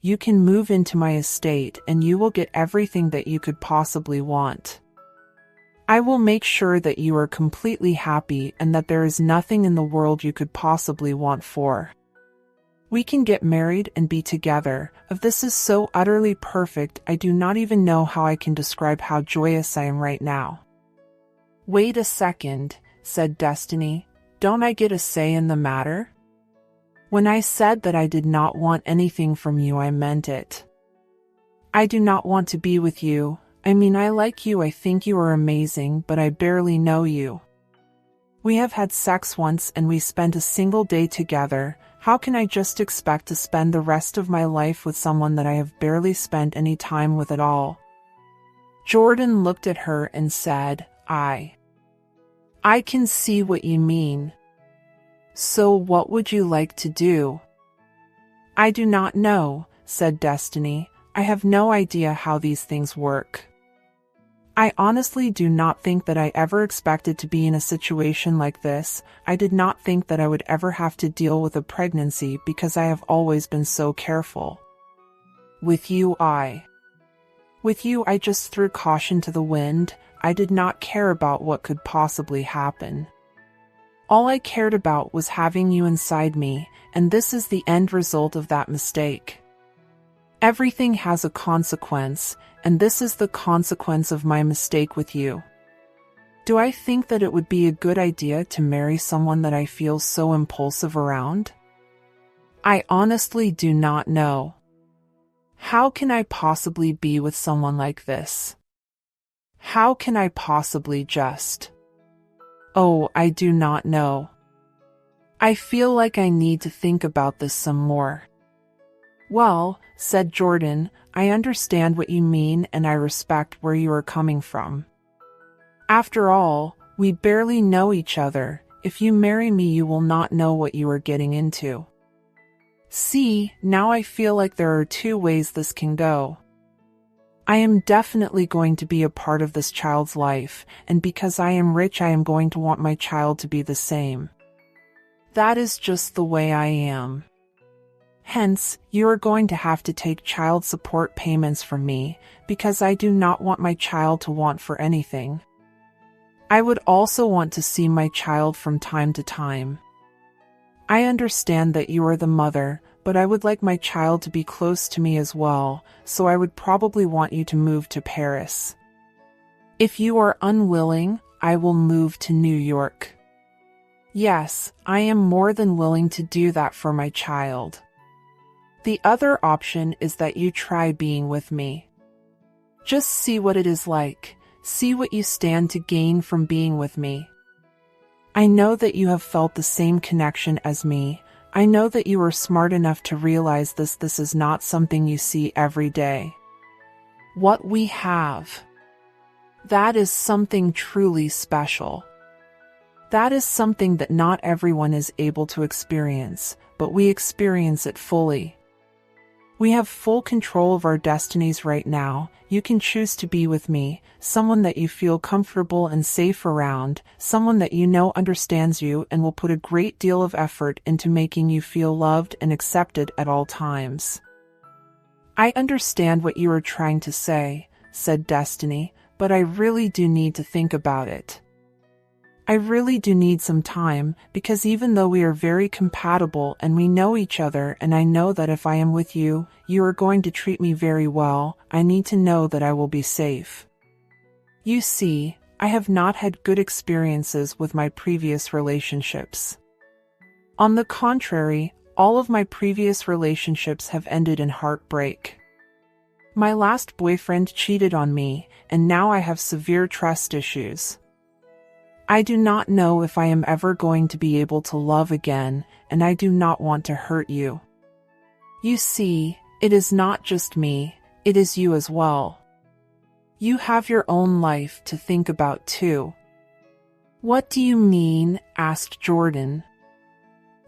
You can move into my estate and you will get everything that you could possibly want. I will make sure that you are completely happy and that there is nothing in the world you could possibly want for. We can get married and be together. If this is so utterly perfect, I do not even know how I can describe how joyous I am right now." "Wait a second," said Destiny. "Don't I get a say in the matter? When I said that I did not want anything from you, I meant it. I do not want to be with you. I mean, I like you, I think you are amazing, but I barely know you. We have had sex once and we spent a single day together. How can I just expect to spend the rest of my life with someone that I have barely spent any time with at all?" Jordan looked at her and said, I can see what you mean. So what would you like to do?" "I do not know," said Destiny. "I have no idea how these things work. I honestly do not think that I ever expected to be in a situation like this. I did not think that I would ever have to deal with a pregnancy because I have always been so careful. With you, I just threw caution to the wind. I did not care about what could possibly happen. All I cared about was having you inside me, and this is the end result of that mistake. Everything has a consequence, and this is the consequence of my mistake with you. Do I think that it would be a good idea to marry someone that I feel so impulsive around? I honestly do not know. How can I possibly be with someone like this? How can I possibly just... Oh, I do not know. I feel like I need to think about this some more." "Well," said Jordan, "I understand what you mean and I respect where you are coming from. After all, we barely know each other. If you marry me, you will not know what you are getting into. See, now I feel like there are two ways this can go. I am definitely going to be a part of this child's life, and because I am rich, I am going to want my child to be the same. That is just the way I am. Hence, you are going to have to take child support payments from me, because I do not want my child to want for anything. I would also want to see my child from time to time. I understand that you are the mother, but I would like my child to be close to me as well, so I would probably want you to move to Paris. If you are unwilling, I will move to New York. Yes, I am more than willing to do that for my child. The other option is that you try being with me. Just see what it is like. See what you stand to gain from being with me. I know that you have felt the same connection as me. I know that you are smart enough to realize this is not something you see every day. What we have, that is something truly special. That is something that not everyone is able to experience, but we experience it fully. We have full control of our destinies right now. You can choose to be with me, someone that you feel comfortable and safe around, someone that you know understands you and will put a great deal of effort into making you feel loved and accepted at all times. I understand what you are trying to say, said Destiny, but I really do need to think about it. I really do need some time, because even though we are very compatible and we know each other, and I know that if I am with you, you are going to treat me very well, I need to know that I will be safe. You see, I have not had good experiences with my previous relationships. On the contrary, all of my previous relationships have ended in heartbreak. My last boyfriend cheated on me, and now I have severe trust issues. I do not know if I am ever going to be able to love again, and I do not want to hurt you. You see, it is not just me, it is you as well. You have your own life to think about too. What do you mean? Asked Jordan.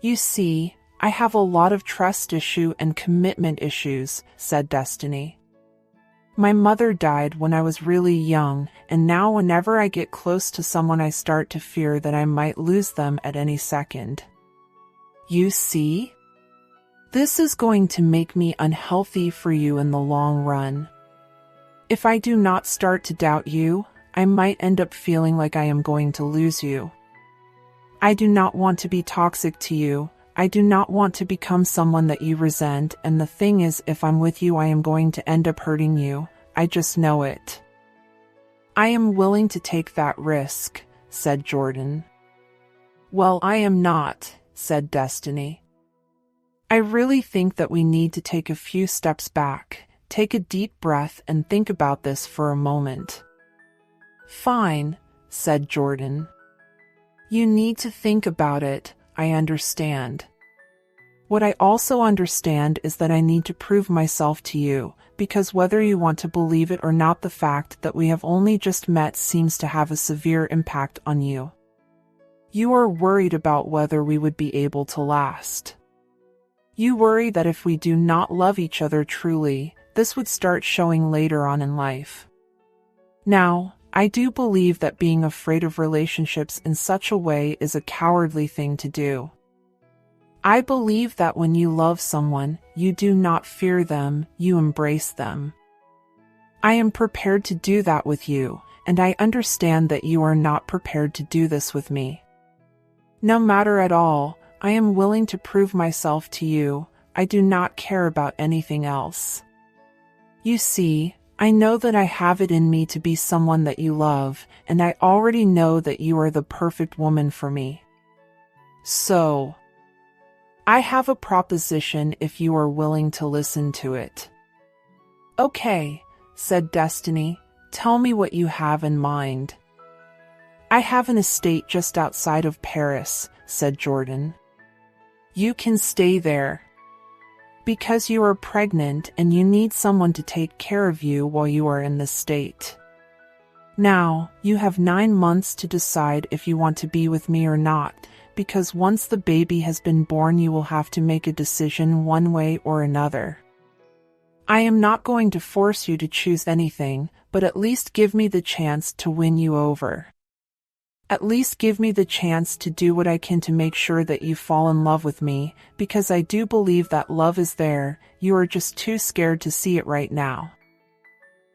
You see, I have a lot of trust issue and commitment issues, said Destiny. My mother died when I was really young, and now whenever I get close to someone I start to fear that I might lose them at any second. You see? This is going to make me unhealthy for you in the long run. If I do not start to doubt you, I might end up feeling like I am going to lose you. I do not want to be toxic to you. I do not want to become someone that you resent, and the thing is, if I'm with you, I am going to end up hurting you. I just know it. I am willing to take that risk, said Jordan. Well, I am not, said Destiny. I really think that we need to take a few steps back, take a deep breath, and think about this for a moment. Fine, said Jordan. You need to think about it, I understand. What I also understand is that I need to prove myself to you, because whether you want to believe it or not, the fact that we have only just met seems to have a severe impact on you. You are worried about whether we would be able to last. You worry that if we do not love each other truly, this would start showing later on in life. Now, I do believe that being afraid of relationships in such a way is a cowardly thing to do. I believe that when you love someone, you do not fear them, you embrace them. I am prepared to do that with you, and I understand that you are not prepared to do this with me. No matter at all, I am willing to prove myself to you. I do not care about anything else. You see, I know that I have it in me to be someone that you love, and I already know that you are the perfect woman for me. So, I have a proposition if you are willing to listen to it. Okay, said Destiny, tell me what you have in mind. I have an estate just outside of Paris, said Jordan. You can stay there. Because you are pregnant and you need someone to take care of you while you are in this state. Now, you have 9 months to decide if you want to be with me or not, because once the baby has been born, you will have to make a decision one way or another. I am not going to force you to choose anything, but at least give me the chance to win you over. At least give me the chance to do what I can to make sure that you fall in love with me, because I do believe that love is there, you are just too scared to see it right now.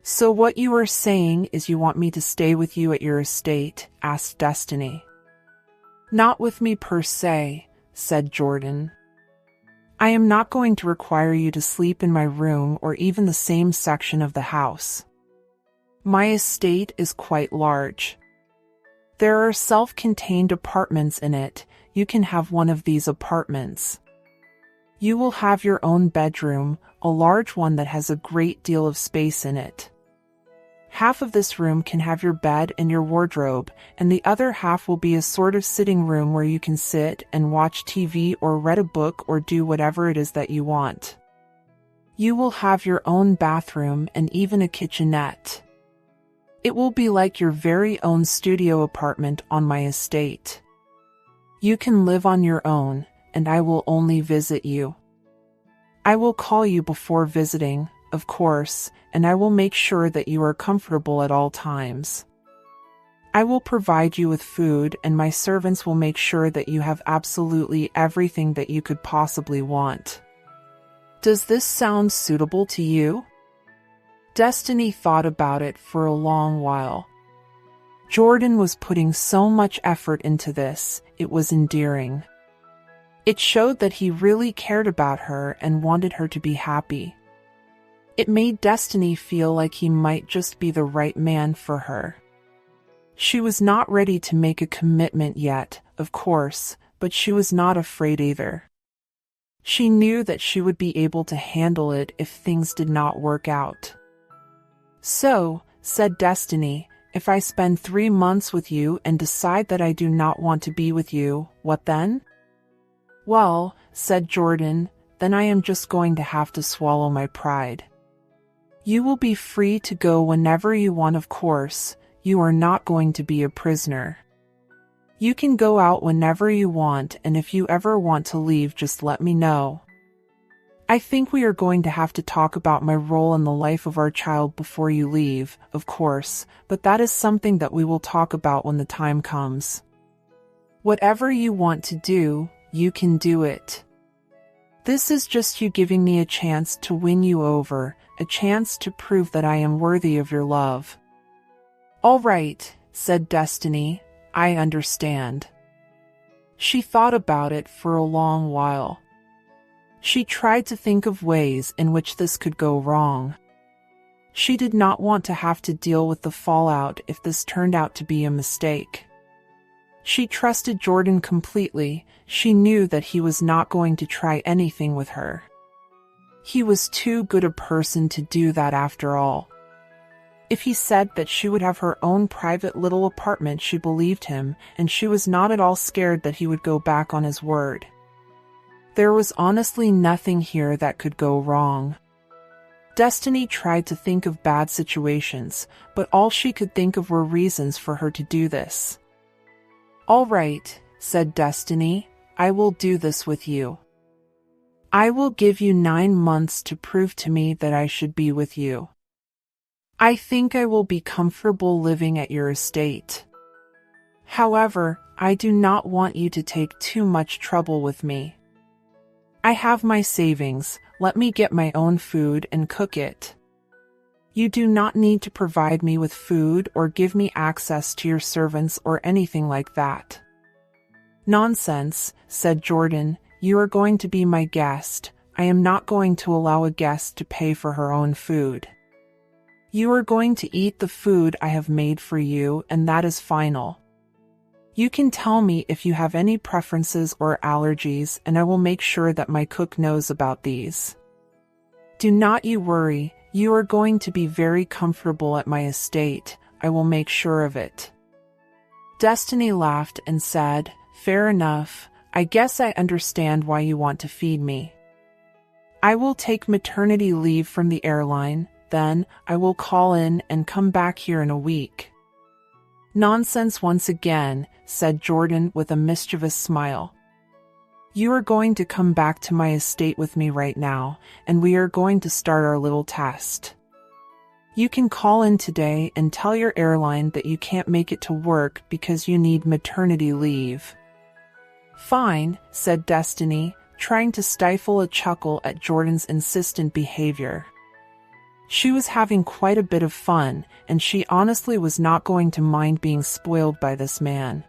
So what you are saying is you want me to stay with you at your estate? Asked Destiny. Not with me per se, said Jordan. I am not going to require you to sleep in my room or even the same section of the house. My estate is quite large. There are self-contained apartments in it. You can have one of these apartments. You will have your own bedroom, a large one that has a great deal of space in it. Half of this room can have your bed and your wardrobe, and the other half will be a sort of sitting room where you can sit and watch TV or read a book or do whatever it is that you want. You will have your own bathroom and even a kitchenette. It will be like your very own studio apartment on my estate. You can live on your own, and I will only visit you. I will call you before visiting, of course, and I will make sure that you are comfortable at all times. I will provide you with food, and my servants will make sure that you have absolutely everything that you could possibly want. Does this sound suitable to you? Destiny thought about it for a long while. Jordan was putting so much effort into this, it was endearing. It showed that he really cared about her and wanted her to be happy. It made Destiny feel like he might just be the right man for her. She was not ready to make a commitment yet, of course, but she was not afraid either. She knew that she would be able to handle it if things did not work out. So, said Destiny, if I spend 3 months with you and decide that I do not want to be with you, what then? Well, said Jordan, then I am just going to have to swallow my pride. You will be free to go whenever you want, of course. You are not going to be a prisoner. You can go out whenever you want, and if you ever want to leave, just let me know. I think we are going to have to talk about my role in the life of our child before you leave, of course, but that is something that we will talk about when the time comes. Whatever you want to do, you can do it. This is just you giving me a chance to win you over, a chance to prove that I am worthy of your love." "All right," said Destiny, "I understand." She thought about it for a long while. She tried to think of ways in which this could go wrong. She did not want to have to deal with the fallout if this turned out to be a mistake. She trusted Jordan completely. She knew that he was not going to try anything with her. He was too good a person to do that after all. If he said that she would have her own private little apartment, she believed him, and she was not at all scared that he would go back on his word. There was honestly nothing here that could go wrong. Destiny tried to think of bad situations, but all she could think of were reasons for her to do this. "All right," said Destiny, "I will do this with you. I will give you 9 months to prove to me that I should be with you. I think I will be comfortable living at your estate. However, I do not want you to take too much trouble with me. I have my savings. Let me get my own food and cook it. You do not need to provide me with food or give me access to your servants or anything like that." "Nonsense," said Jordan. "You are going to be my guest. I am not going to allow a guest to pay for her own food. You are going to eat the food I have made for you, and that is final. You can tell me if you have any preferences or allergies, and I will make sure that my cook knows about these. Do not you worry, you are going to be very comfortable at my estate. I will make sure of it." Destiny laughed and said, "Fair enough. I guess I understand why you want to feed me. I will take maternity leave from the airline, then I will call in and come back here in a week." "Nonsense once again," said Jordan with a mischievous smile. "You are going to come back to my estate with me right now, and we are going to start our little test. You can call in today and tell your airline that you can't make it to work because you need maternity leave." "Fine," said Destiny, trying to stifle a chuckle at Jordan's insistent behavior. She was having quite a bit of fun, and she honestly was not going to mind being spoiled by this man.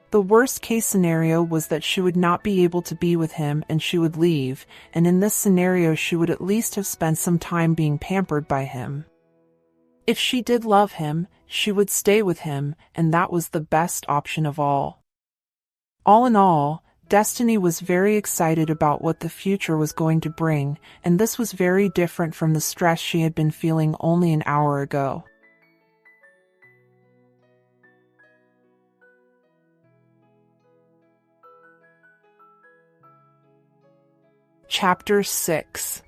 The worst-case scenario was that she would not be able to be with him and she would leave, and in this scenario she would at least have spent some time being pampered by him. If she did love him, she would stay with him, and that was the best option of all. All in all, Destiny was very excited about what the future was going to bring, and this was very different from the stress she had been feeling only an hour ago. Chapter 6.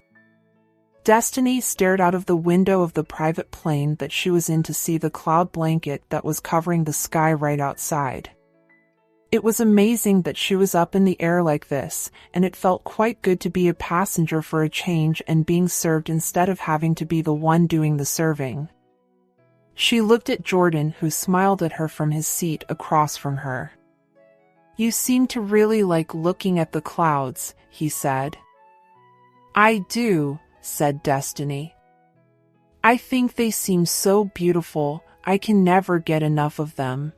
Destiny stared out of the window of the private plane that she was in to see the cloud blanket that was covering the sky right outside. It was amazing that she was up in the air like this, and it felt quite good to be a passenger for a change and being served instead of having to be the one doing the serving. She looked at Jordan, who smiled at her from his seat across from her. "You seem to really like looking at the clouds," he said. "I do," said Destiny. "I think they seem so beautiful. I can never get enough of them.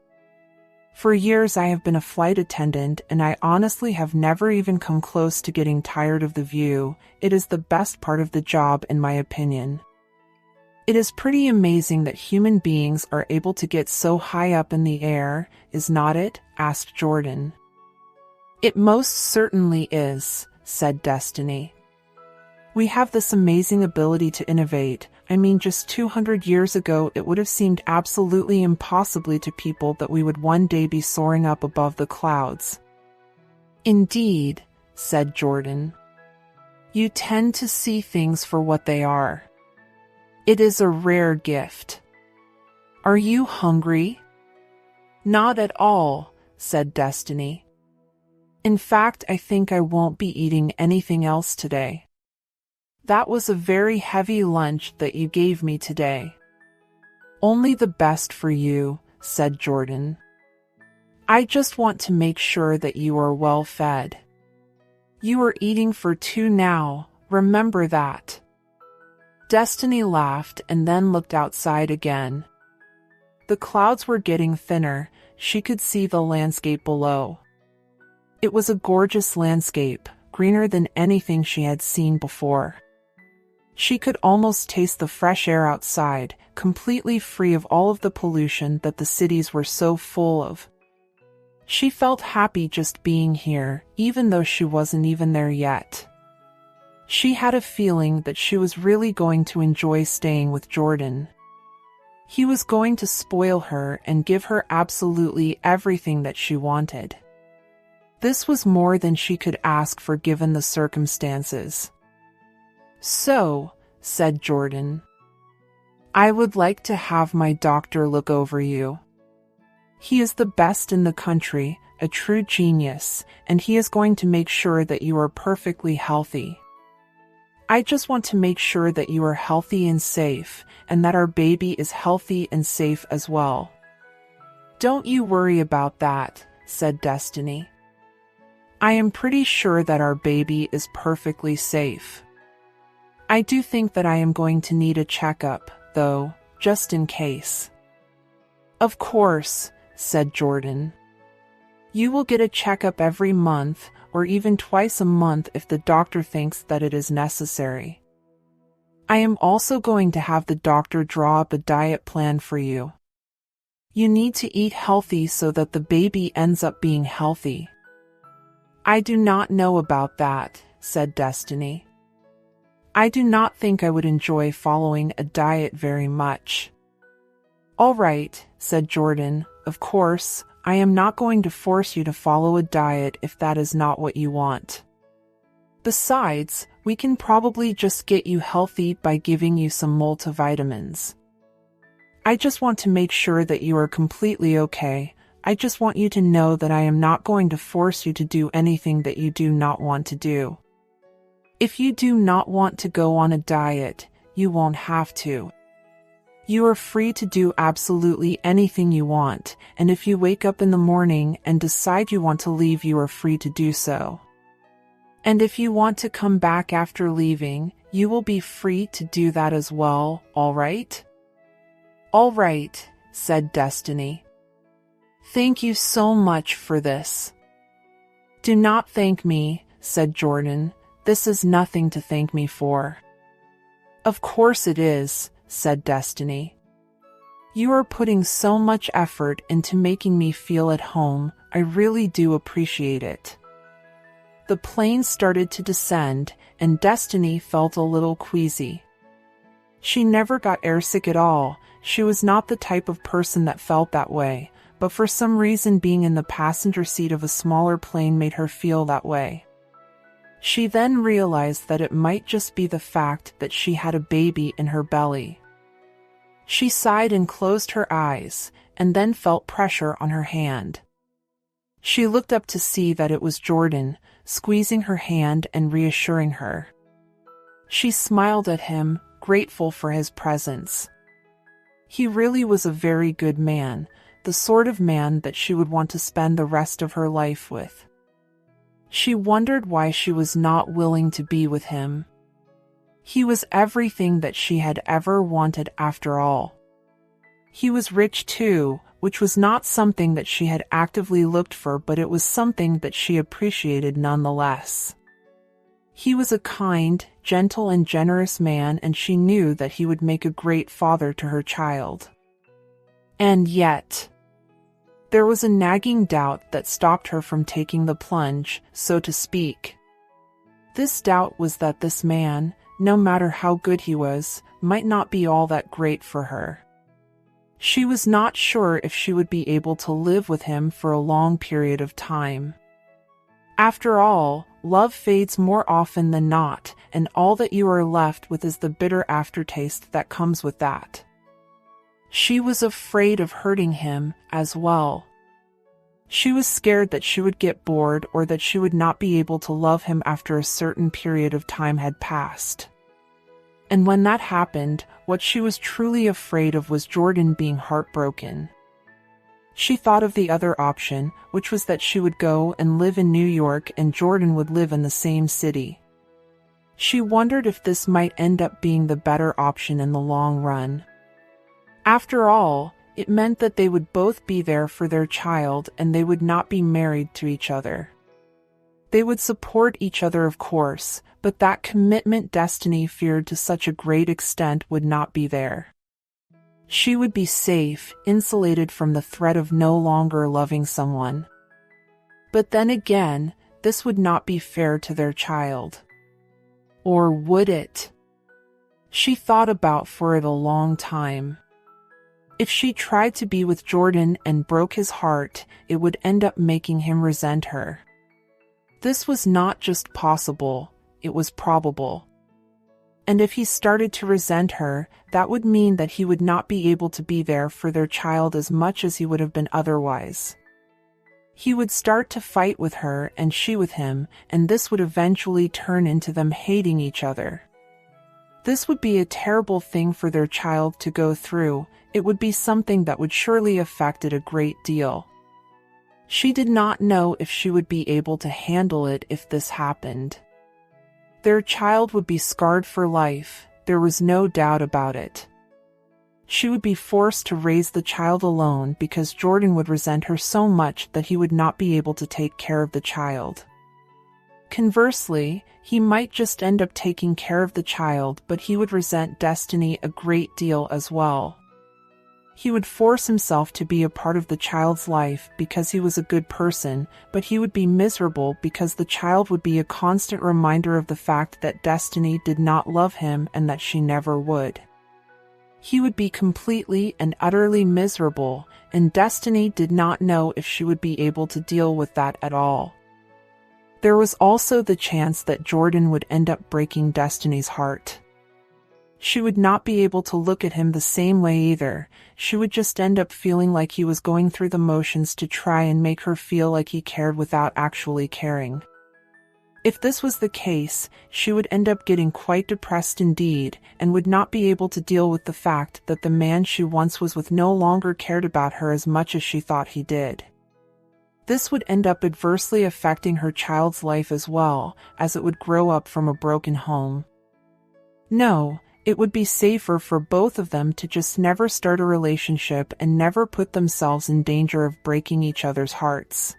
For years I have been a flight attendant, and I honestly have never even come close to getting tired of the view. It is the best part of the job, in my opinion." "It is pretty amazing that human beings are able to get so high up in the air, is not it?" asked Jordan. "It most certainly is," said Destiny. "We have this amazing ability to innovate. I mean, just 200 years ago it would have seemed absolutely impossible to people that we would one day be soaring up above the clouds." "Indeed," said Jordan. "You tend to see things for what they are. It is a rare gift. Are you hungry?" "Not at all," said Destiny. "In fact, I think I won't be eating anything else today. That was a very heavy lunch that you gave me today." "Only the best for you," said Jordan. "I just want to make sure that you are well fed. You are eating for two now, remember that. Destiny laughed and then looked outside again. The clouds were getting thinner, she could see the landscape below. It was a gorgeous landscape, greener than anything she had seen before. She could almost taste the fresh air outside, completely free of all of the pollution that the cities were so full of. She felt happy just being here, even though she wasn't even there yet. She had a feeling that she was really going to enjoy staying with Jordan. He was going to spoil her and give her absolutely everything that she wanted. This was more than she could ask for given the circumstances. "So," said Jordan, "I would like to have my doctor look over you. He is the best in the country, a true genius, and he is going to make sure that you are perfectly healthy. I just want to make sure that you are healthy and safe, and that our baby is healthy and safe as well." "Don't you worry about that," said Destiny. "I am pretty sure that our baby is perfectly safe. I do think that I am going to need a checkup, though, just in case." "Of course," said Jordan. "You will get a checkup every month, or even twice a month if the doctor thinks that it is necessary. I am also going to have the doctor draw up a diet plan for you. You need to eat healthy so that the baby ends up being healthy." "I do not know about that," said Destiny. "I do not think I would enjoy following a diet very much." "All right," said Jordan, "of course, I am not going to force you to follow a diet if that is not what you want. Besides, we can probably just get you healthy by giving you some multivitamins. I just want to make sure that you are completely okay. I just want you to know that I am not going to force you to do anything that you do not want to do. If you do not want to go on a diet, you won't have to. You are free to do absolutely anything you want, and if you wake up in the morning and decide you want to leave, you are free to do so. And if you want to come back after leaving, you will be free to do that as well, all right?" "All right," said Destiny. "Thank you so much for this." "Do not thank me," said Jordan. "This is nothing to thank me for." "Of course it is," said Destiny. "You are putting so much effort into making me feel at home. I really do appreciate it." The plane started to descend, and Destiny felt a little queasy. She never got airsick at all. She was not the type of person that felt that way, but for some reason being in the passenger seat of a smaller plane made her feel that way. She then realized that it might just be the fact that she had a baby in her belly. She sighed and closed her eyes, and then felt pressure on her hand. She looked up to see that it was Jordan, squeezing her hand and reassuring her. She smiled at him, grateful for his presence. He really was a very good man, the sort of man that she would want to spend the rest of her life with. She wondered why she was not willing to be with him. He was everything that she had ever wanted after all. He was rich too, which was not something that she had actively looked for, but it was something that she appreciated nonetheless. He was a kind, gentle, and generous man, and she knew that he would make a great father to her child. And yet, there was a nagging doubt that stopped her from taking the plunge, so to speak. This doubt was that this man, no matter how good he was, might not be all that great for her. She was not sure if she would be able to live with him for a long period of time. After all, love fades more often than not, and all that you are left with is the bitter aftertaste that comes with that. She was afraid of hurting him as well. She was scared that she would get bored or that she would not be able to love him after a certain period of time had passed. And when that happened, what she was truly afraid of was Jordan being heartbroken. She thought of the other option, which was that she would go and live in New York and Jordan would live in the same city. She wondered if this might end up being the better option in the long run. After all, it meant that they would both be there for their child and they would not be married to each other. They would support each other, of course, but that commitment Destiny feared to such a great extent would not be there. She would be safe, insulated from the threat of no longer loving someone. But then again, this would not be fair to their child. Or would it? She thought about for it a long time. If she tried to be with Jordan and broke his heart, it would end up making him resent her. This was not just possible, it was probable. And if he started to resent her, that would mean that he would not be able to be there for their child as much as he would have been otherwise. He would start to fight with her and she with him, and this would eventually turn into them hating each other. This would be a terrible thing for their child to go through. It would be something that would surely affect it a great deal. She did not know if she would be able to handle it if this happened. Their child would be scarred for life, there was no doubt about it. She would be forced to raise the child alone because Jordan would resent her so much that he would not be able to take care of the child. Conversely, he might just end up taking care of the child, but he would resent Destiny a great deal as well. He would force himself to be a part of the child's life because he was a good person, but he would be miserable because the child would be a constant reminder of the fact that Destiny did not love him and that she never would. He would be completely and utterly miserable, and Destiny did not know if she would be able to deal with that at all. There was also the chance that Jordan would end up breaking Destiny's heart. She would not be able to look at him the same way either. She would just end up feeling like he was going through the motions to try and make her feel like he cared without actually caring. If this was the case, she would end up getting quite depressed indeed, and would not be able to deal with the fact that the man she once was with no longer cared about her as much as she thought he did. This would end up adversely affecting her child's life as well, as it would grow up from a broken home. No. It would be safer for both of them to just never start a relationship and never put themselves in danger of breaking each other's hearts.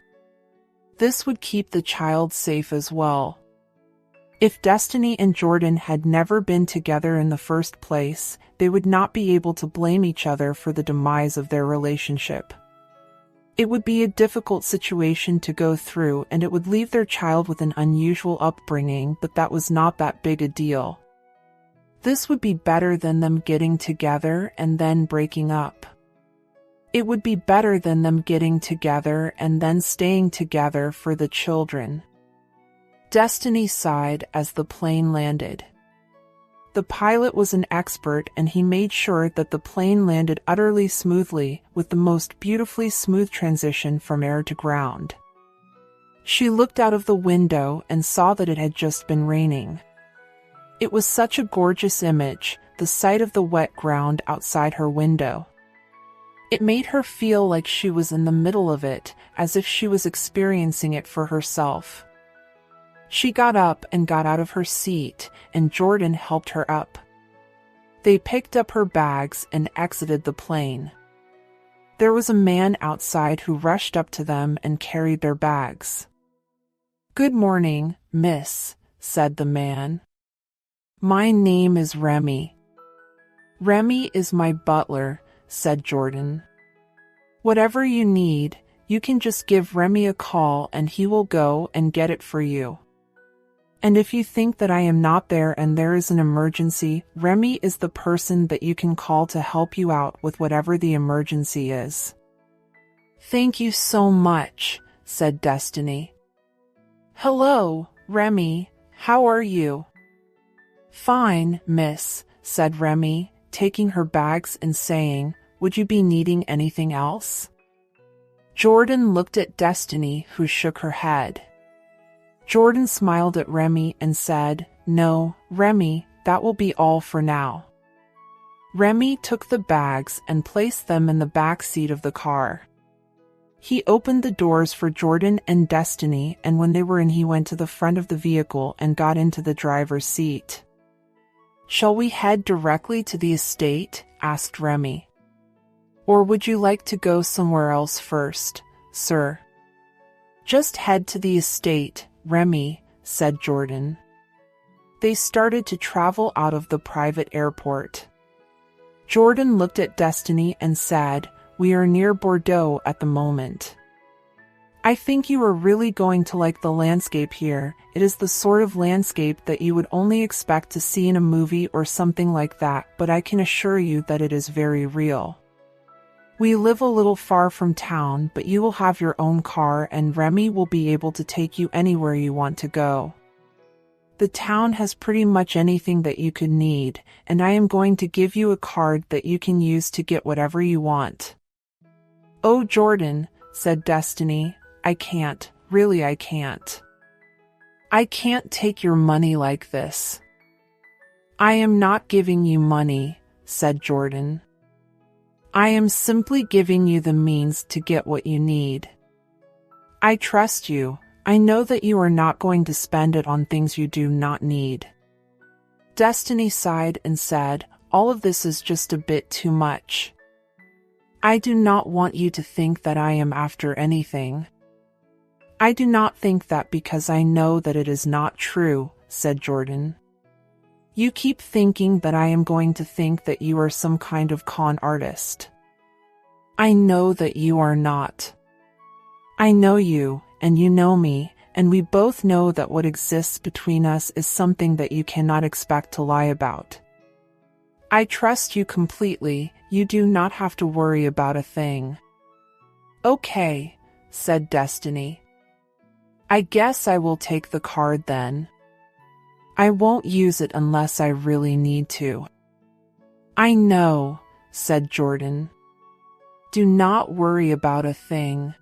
This would keep the child safe as well. If Destiny and Jordan had never been together in the first place, they would not be able to blame each other for the demise of their relationship. It would be a difficult situation to go through, and it would leave their child with an unusual upbringing, but that was not that big a deal. This would be better than them getting together and then breaking up. It would be better than them getting together and then staying together for the children. Destiny sighed as the plane landed. The pilot was an expert and he made sure that the plane landed utterly smoothly, with the most beautifully smooth transition from air to ground. She looked out of the window and saw that it had just been raining. It was such a gorgeous image, the sight of the wet ground outside her window. It made her feel like she was in the middle of it, as if she was experiencing it for herself. She got up and got out of her seat, and Jordan helped her up. They picked up her bags and exited the plane. There was a man outside who rushed up to them and carried their bags. "Good morning, miss," said the man. "My name is Remy." "Remy is my butler," said Jordan. "Whatever you need, you can just give Remy a call and he will go and get it for you. And if you think that I am not there and there is an emergency, Remy is the person that you can call to help you out with whatever the emergency is." "Thank you so much," said Destiny. "Hello, Remy, how are you?" "Fine, miss," said Remy, taking her bags and saying, "Would you be needing anything else?" Jordan looked at Destiny, who shook her head. Jordan smiled at Remy and said, "No, Remy, that will be all for now." Remy took the bags and placed them in the back seat of the car. He opened the doors for Jordan and Destiny, and when they were in, he went to the front of the vehicle and got into the driver's seat. "Shall we head directly to the estate?" asked Remy. "Or would you like to go somewhere else first, sir?" "Just head to the estate, Remy," said Jordan. They started to travel out of the private airport. Jordan looked at Destiny and said, "We are near Bordeaux at the moment. I think you are really going to like the landscape here. It is the sort of landscape that you would only expect to see in a movie or something like that, but I can assure you that it is very real. We live a little far from town, but you will have your own car and Remy will be able to take you anywhere you want to go. The town has pretty much anything that you could need, and I am going to give you a card that you can use to get whatever you want." "Oh, Jordan," said Destiny, "I can't. Really, I can't. I can't take your money like this." "I am not giving you money," said Jordan. "I am simply giving you the means to get what you need. I trust you. I know that you are not going to spend it on things you do not need." Destiny sighed and said, "All of this is just a bit too much. I do not want you to think that I am after anything." "I do not think that because I know that it is not true," said Jordan. "You keep thinking that I am going to think that you are some kind of con artist. I know that you are not. I know you, and you know me, and we both know that what exists between us is something that you cannot expect to lie about. I trust you completely. You do not have to worry about a thing." "Okay," said Destiny. "I guess I will take the card then. I won't use it unless I really need to." "I know," said Jordan. "Do not worry about a thing.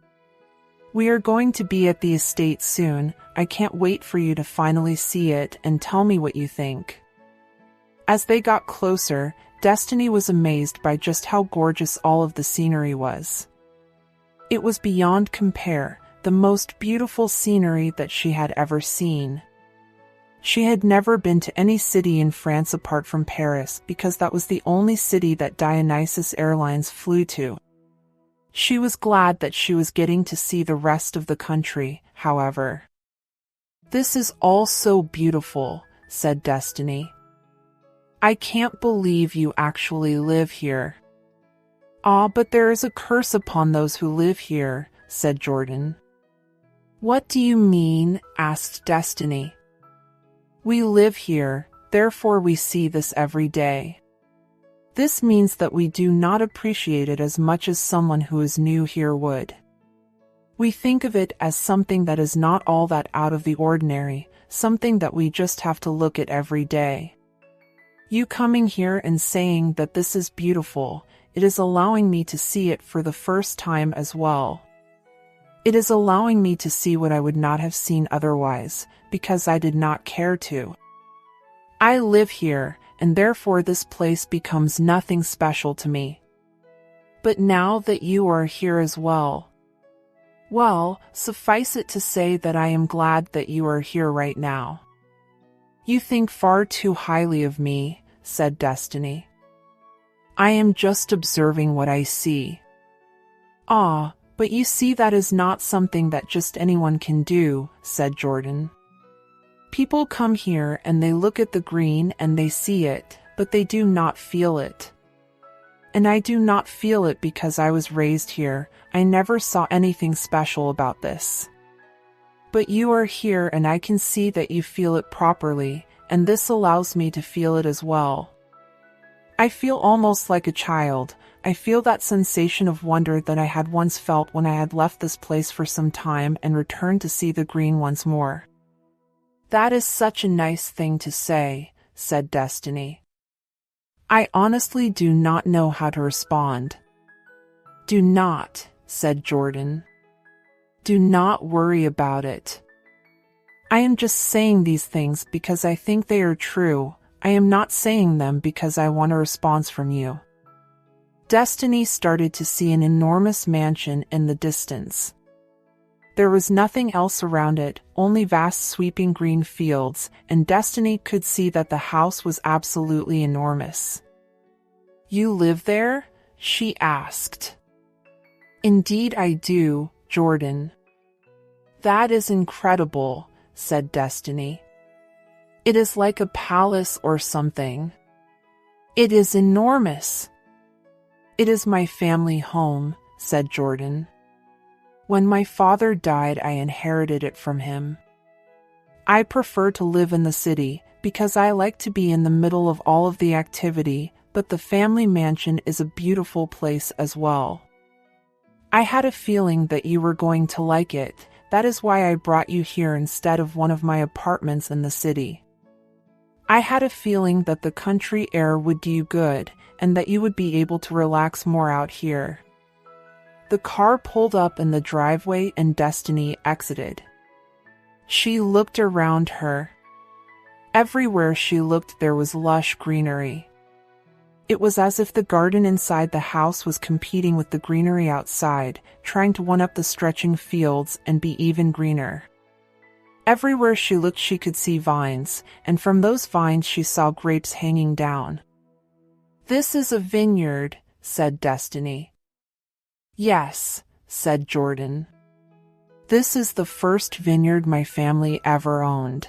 We are going to be at the estate soon. I can't wait for you to finally see it and tell me what you think." As they got closer, Destiny was amazed by just how gorgeous all of the scenery was. It was beyond compare, the most beautiful scenery that she had ever seen. She had never been to any city in France apart from Paris because that was the only city that Dionysus Airlines flew to. She was glad that she was getting to see the rest of the country, however. "This is all so beautiful," said Destiny. "I can't believe you actually live here." "Ah, but there is a curse upon those who live here," said Jordan. "What do you mean?" asked Destiny. "We live here, therefore we see this every day. This means that we do not appreciate it as much as someone who is new here would. We think of it as something that is not all that out of the ordinary, something that we just have to look at every day. You coming here and saying that this is beautiful, it is allowing me to see it for the first time as well. It is allowing me to see what I would not have seen otherwise, because I did not care to. I live here, and therefore this place becomes nothing special to me. But now that you are here as well, well, suffice it to say that I am glad that you are here right now." "You think far too highly of me," said Destiny. "I am just observing what I see." "Ah, but you see that is not something that just anyone can do," said Jordan. "People come here and they look at the green and they see it, but they do not feel it. And I do not feel it because I was raised here. I never saw anything special about this. But you are here and I can see that you feel it properly, and this allows me to feel it as well. I feel almost like a child. I feel that sensation of wonder that I had once felt when I had left this place for some time and returned to see the green once more." "That is such a nice thing to say," said Destiny. "I honestly do not know how to respond." "Do not," said Jordan. "Do not worry about it. I am just saying these things because I think they are true. I am not saying them because I want a response from you. Destiny started to see an enormous mansion in the distance. There was nothing else around it, only vast sweeping green fields, and Destiny could see that the house was absolutely enormous. "You live there?" she asked. "Indeed I do, Jordan." "That is incredible," said Destiny. "It is like a palace or something." "It is enormous." "It is my family home," said Jordan. "When my father died, I inherited it from him. I prefer to live in the city because I like to be in the middle of all of the activity, but the family mansion is a beautiful place as well. I had a feeling that you were going to like it. That is why I brought you here instead of one of my apartments in the city. I had a feeling that the country air would do you good, and that you would be able to relax more out here." The car pulled up in the driveway and Destiny exited. She looked around her. Everywhere she looked there was lush greenery. It was as if the garden inside the house was competing with the greenery outside, trying to one-up the stretching fields and be even greener. Everywhere she looked she could see vines, and from those vines she saw grapes hanging down. "This is a vineyard," said Destiny. "Yes," said Jordan. "This is the first vineyard my family ever owned.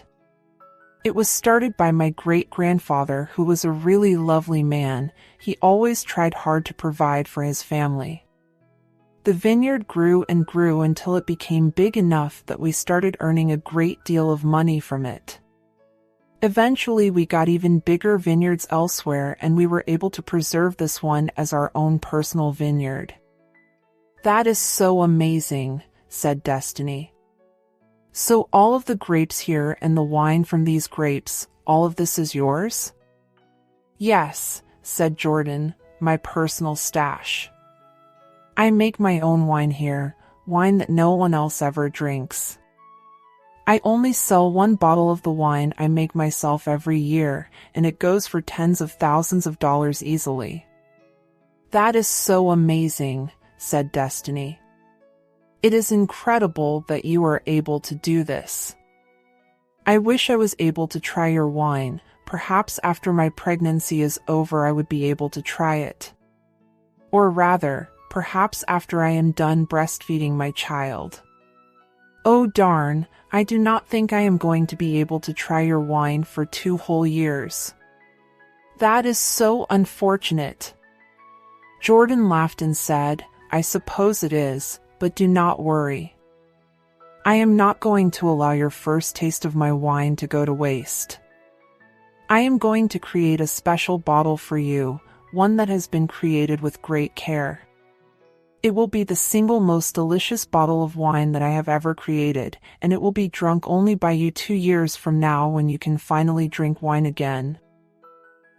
It was started by my great-grandfather, who was a really lovely man. He always tried hard to provide for his family. The vineyard grew and grew until it became big enough that we started earning a great deal of money from it. Eventually, we got even bigger vineyards elsewhere, and we were able to preserve this one as our own personal vineyard." "That is so amazing," said Destiny. "So all of the grapes here and the wine from these grapes, all of this is yours?" "Yes," said Jordan, "my personal stash. I make my own wine here, wine that no one else ever drinks. I only sell one bottle of the wine I make myself every year, and it goes for tens of thousands of dollars easily." "That is so amazing," said Destiny. "It is incredible that you are able to do this. I wish I was able to try your wine. Perhaps after my pregnancy is over I would be able to try it. Or rather, perhaps after I am done breastfeeding my child. Oh darn, I do not think I am going to be able to try your wine for 2 whole years. That is so unfortunate." Jordan laughed and said, "I suppose it is, but do not worry. I am not going to allow your first taste of my wine to go to waste. I am going to create a special bottle for you, one that has been created with great care. It will be the single most delicious bottle of wine that I have ever created, and it will be drunk only by you 2 years from now when you can finally drink wine again."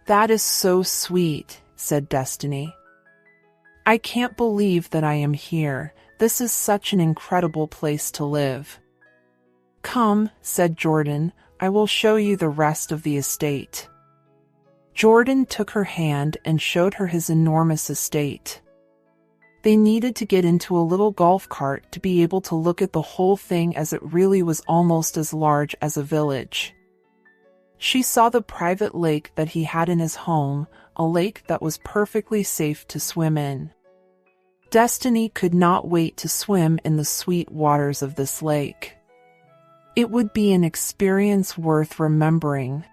"That is so sweet," said Destiny. "I can't believe that I am here. This is such an incredible place to live." "Come," said Jordan, "I will show you the rest of the estate." Jordan took her hand and showed her his enormous estate. They needed to get into a little golf cart to be able to look at the whole thing, as it really was almost as large as a village. She saw the private lake that he had in his home, a lake that was perfectly safe to swim in. Destiny could not wait to swim in the sweet waters of this lake. It would be an experience worth remembering.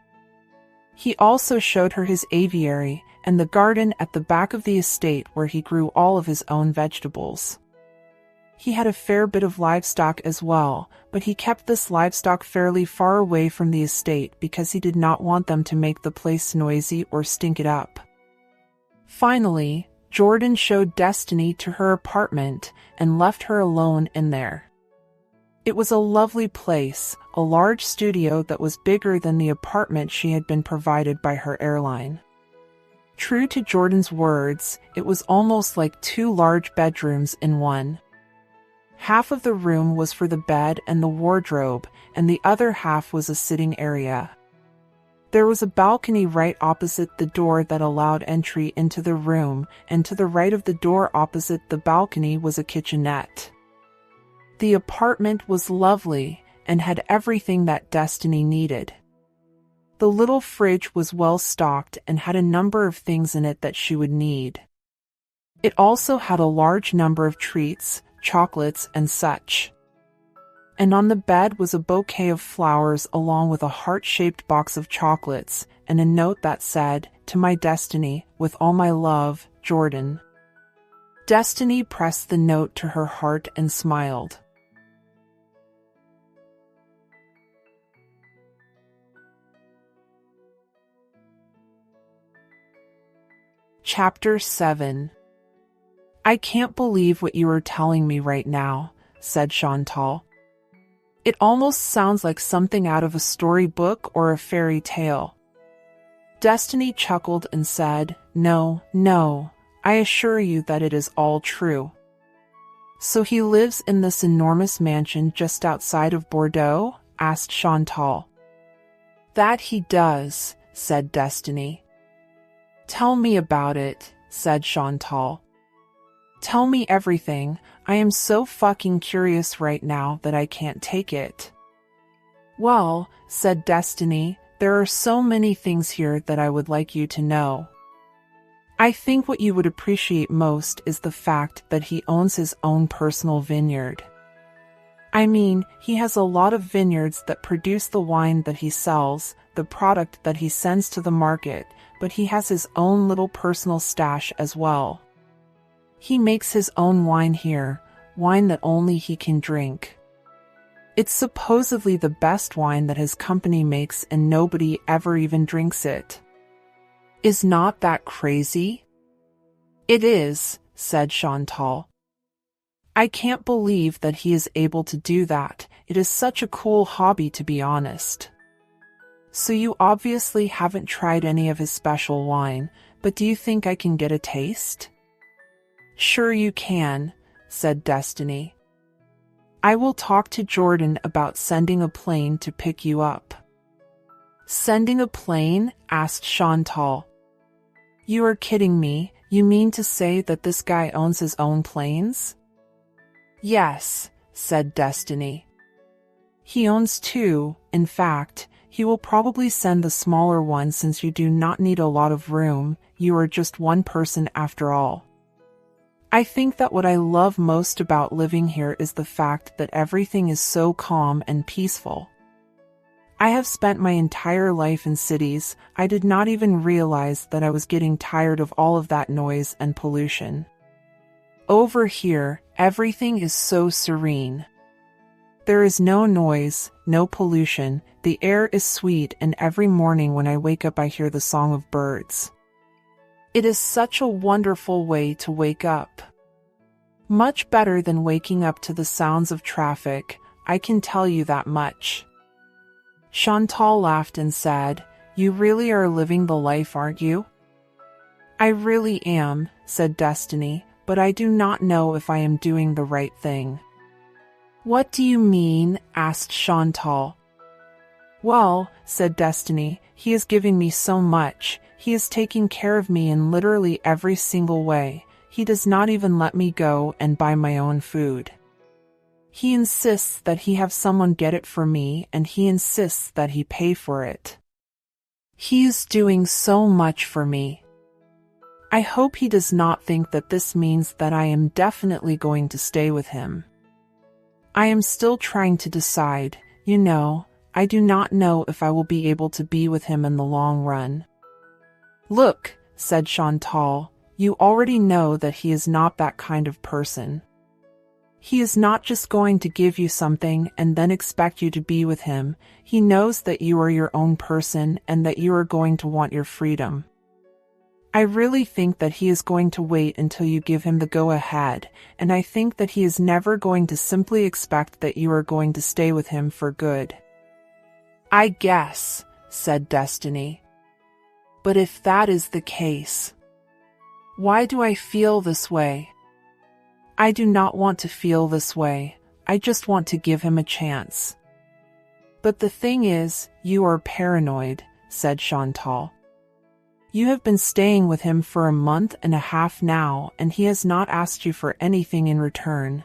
He also showed her his aviary and the garden at the back of the estate where he grew all of his own vegetables. He had a fair bit of livestock as well, but he kept this livestock fairly far away from the estate because he did not want them to make the place noisy or stink it up. Finally, Jordan showed Destiny to her apartment and left her alone in there. It was a lovely place, a large studio that was bigger than the apartment she had been provided by her airline. True to Jordan's words, it was almost like 2 large bedrooms in one. Half of the room was for the bed and the wardrobe, and the other half was a sitting area. There was a balcony right opposite the door that allowed entry into the room, and to the right of the door opposite the balcony was a kitchenette. The apartment was lovely and had everything that Destiny needed. The little fridge was well stocked and had a number of things in it that she would need. It also had a large number of treats, chocolates, and such. And on the bed was a bouquet of flowers along with a heart-shaped box of chocolates and a note that said, "To my Destiny, with all my love, Jordan." Destiny pressed the note to her heart and smiled. Chapter 7. "I can't believe what you are telling me right now," said Chantal. "It almost sounds like something out of a storybook or a fairy tale." Destiny chuckled and said, No, I assure you that it is all true." "So he lives in this enormous mansion just outside of Bordeaux?" asked Chantal. "That he does," said Destiny. "Tell me about it," said Chantal. "Tell me everything. I am so fucking curious right now that I can't take it." "Well," said Destiny, "there are so many things here that I would like you to know. I think what you would appreciate most is the fact that he owns his own personal vineyard. I mean, he has a lot of vineyards that produce the wine that he sells, the product that he sends to the market, but he has his own little personal stash as well. He makes his own wine here, wine that only he can drink. It's supposedly the best wine that his company makes and nobody ever even drinks it. Is not that crazy?" "It is," said Chantal. "I can't believe that he is able to do that. It is such a cool hobby, to be honest." "So you obviously haven't tried any of his special wine, but do you think I can get a taste?" "Sure you can," said Destiny. "I will talk to Jordan about sending a plane to pick you up." "Sending a plane?" asked Chantal. "You are kidding me. You mean to say that this guy owns his own planes?" "Yes," said Destiny. "He owns two. In fact, he will probably send the smaller one since you do not need a lot of room. You are just one person after all. I think that what I love most about living here is the fact that everything is so calm and peaceful. I have spent my entire life in cities. I did not even realize that I was getting tired of all of that noise and pollution. Over here, everything is so serene. There is no noise, no pollution, the air is sweet, and every morning when I wake up I hear the song of birds. It is such a wonderful way to wake up. Much better than waking up to the sounds of traffic, I can tell you that much." Chantal laughed and said, "You really are living the life, aren't you?" "I really am," said Destiny, "but I do not know if I am doing the right thing." "What do you mean?" asked Chantal. "Well," said Destiny, "he is giving me so much. He is taking care of me in literally every single way. He does not even let me go and buy my own food. He insists that he have someone get it for me, and he insists that he pay for it. He is doing so much for me. I hope he does not think that this means that I am definitely going to stay with him. I am still trying to decide, you know, I do not know if I will be able to be with him in the long run." "Look," said Chantal, "you already know that he is not that kind of person. He is not just going to give you something and then expect you to be with him. He knows that you are your own person and that you are going to want your freedom. I really think that he is going to wait until you give him the go-ahead, and I think that he is never going to simply expect that you are going to stay with him for good." "I guess," said Destiny. "But if that is the case, why do I feel this way? I do not want to feel this way. I just want to give him a chance." "But the thing is, you are paranoid," said Chantal. You have been staying with him for a month and a half now, and he has not asked you for anything in return.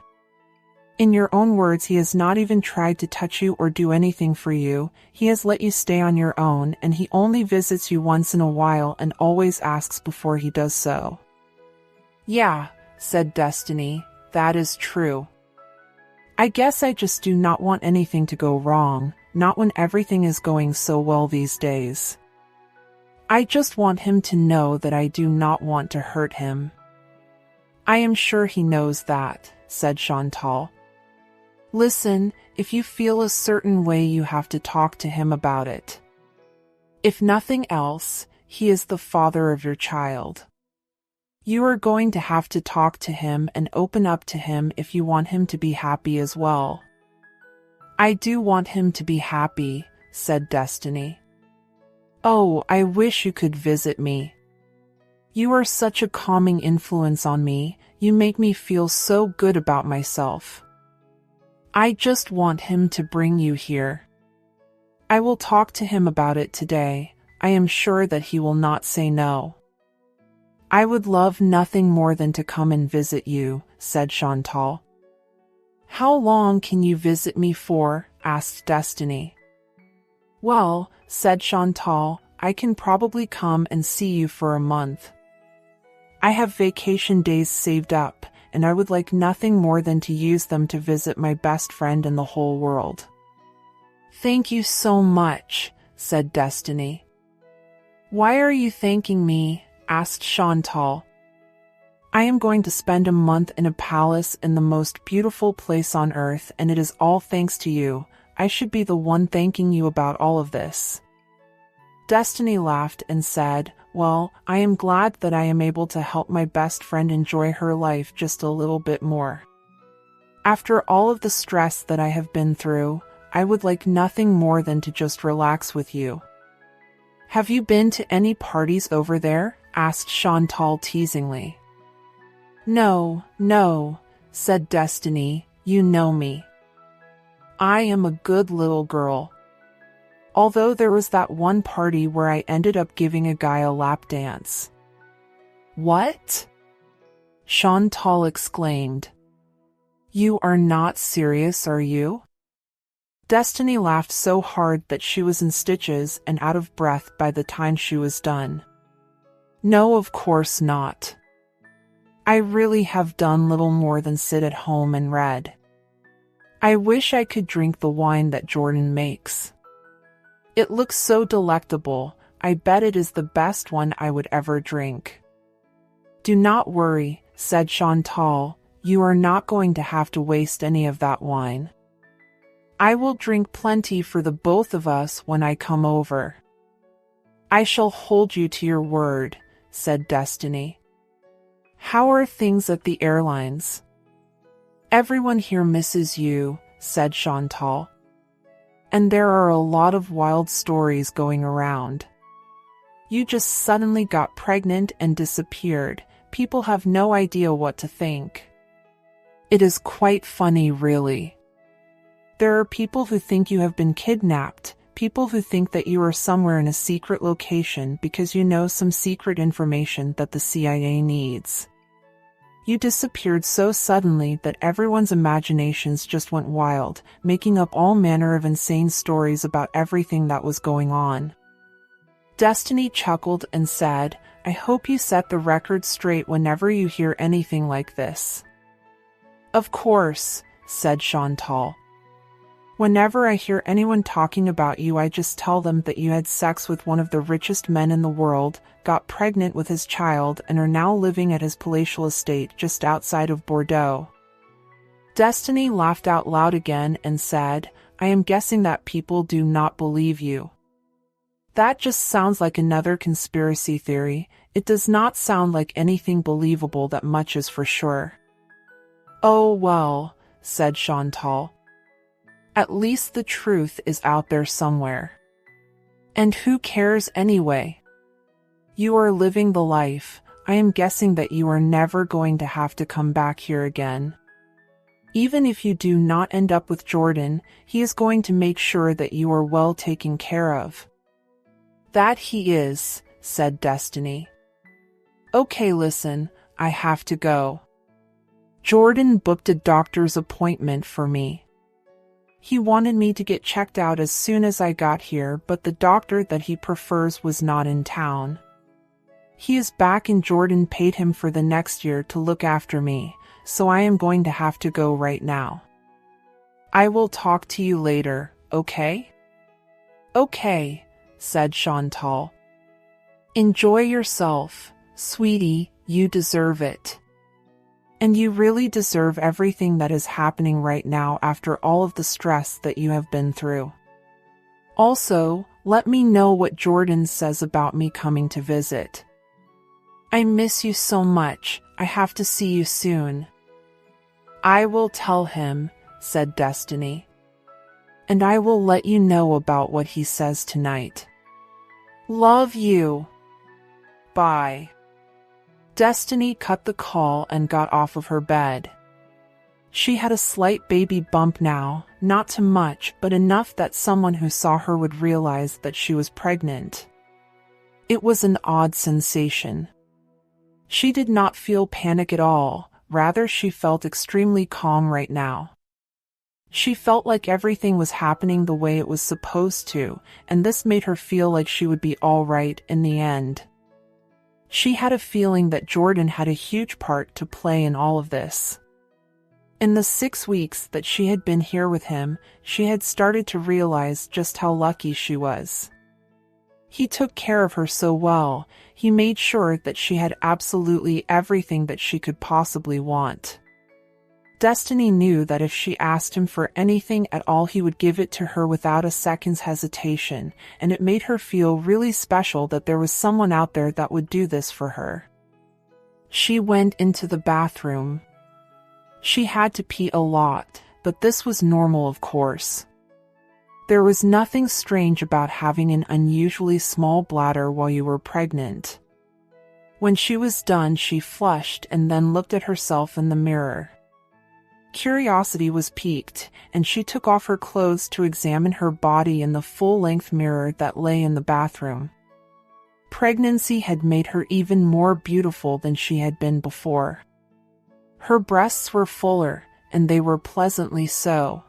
In your own words, he has not even tried to touch you or do anything for you. He has let you stay on your own, and he only visits you once in a while and always asks before he does so. Yeah, said Destiny, that is true. I guess I just do not want anything to go wrong, not when everything is going so well these days. I just want him to know that I do not want to hurt him. I am sure he knows that, said Chantal. Listen, if you feel a certain way, you have to talk to him about it. If nothing else, he is the father of your child. You are going to have to talk to him and open up to him if you want him to be happy as well. I do want him to be happy, said Destiny. Oh, I wish you could visit me. You are such a calming influence on me, you make me feel so good about myself. I just want him to bring you here. I will talk to him about it today. I am sure that he will not say no. I would love nothing more than to come and visit you, said Chantal. How long can you visit me for? Asked Destiny. Well, said Chantal, I can probably come and see you for a month. I have vacation days saved up, and I would like nothing more than to use them to visit my best friend in the whole world. Thank you so much, said Destiny. Why are you thanking me? Asked Chantal. I am going to spend a month in a palace in the most beautiful place on earth, and it is all thanks to you. I should be the one thanking you about all of this. Destiny laughed and said, Well, I am glad that I am able to help my best friend enjoy her life just a little bit more. After all of the stress that I have been through, I would like nothing more than to just relax with you. Have you been to any parties over there? Asked Chantal teasingly. No, said Destiny, you know me. I am a good little girl. Although there was that one party where I ended up giving a guy a lap dance. What? Chantal exclaimed. You are not serious, are you? Destiny laughed so hard that she was in stitches and out of breath by the time she was done. No, of course not. I really have done little more than sit at home and read. I wish I could drink the wine that Jordan makes. It looks so delectable. I bet it is the best one I would ever drink. Do not worry, said Chantal. You are not going to have to waste any of that wine. I will drink plenty for the both of us when I come over. I shall hold you to your word, said Destiny. How are things at the airlines? Everyone here misses you, said Chantal. And there are a lot of wild stories going around. You just suddenly got pregnant and disappeared. People have no idea what to think. It is quite funny, really. There are people who think you have been kidnapped, people who think that you are somewhere in a secret location because you know some secret information that the CIA needs. You disappeared so suddenly that everyone's imaginations just went wild, making up all manner of insane stories about everything that was going on. Destiny chuckled and said, I hope you set the record straight whenever you hear anything like this. Of course, said Chantal. Whenever I hear anyone talking about you, I just tell them that you had sex with one of the richest men in the world, got pregnant with his child, and are now living at his palatial estate just outside of Bordeaux. Destiny laughed out loud again and said, I am guessing that people do not believe you. That just sounds like another conspiracy theory. It does not sound like anything believable, that much is for sure. Oh well, said Chantal. At least the truth is out there somewhere. And who cares anyway? You are living the life. I am guessing that you are never going to have to come back here again. Even if you do not end up with Jordan, he is going to make sure that you are well taken care of. That he is, said Destiny. Okay, listen, I have to go. Jordan booked a doctor's appointment for me. He wanted me to get checked out as soon as I got here, but the doctor that he prefers was not in town. He is back and Jordan paid him for the next year to look after me, so I am going to have to go right now. I will talk to you later, okay? Okay, said Chantal. Enjoy yourself, sweetie, you deserve it. And you really deserve everything that is happening right now after all of the stress that you have been through. Also, let me know what Jordan says about me coming to visit. I miss you so much, I have to see you soon. I will tell him, said Destiny. And I will let you know about what he says tonight. Love you. Bye. Destiny cut the call and got off of her bed. She had a slight baby bump now, not too much, but enough that someone who saw her would realize that she was pregnant. It was an odd sensation. She did not feel panic at all, rather she felt extremely calm right now. She felt like everything was happening the way it was supposed to, and this made her feel like she would be all right in the end. She had a feeling that Jordan had a huge part to play in all of this. In the 6 weeks that she had been here with him, she had started to realize just how lucky she was. He took care of her so well, he made sure that she had absolutely everything that she could possibly want. Destiny knew that if she asked him for anything at all he would give it to her without a second's hesitation, and it made her feel really special that there was someone out there that would do this for her. She went into the bathroom. She had to pee a lot, but this was normal, of course. There was nothing strange about having an unusually small bladder while you were pregnant. When she was done, she flushed and then looked at herself in the mirror. Curiosity was piqued, and she took off her clothes to examine her body in the full-length mirror that lay in the bathroom. Pregnancy had made her even more beautiful than she had been before. Her breasts were fuller, and they were pleasantly so.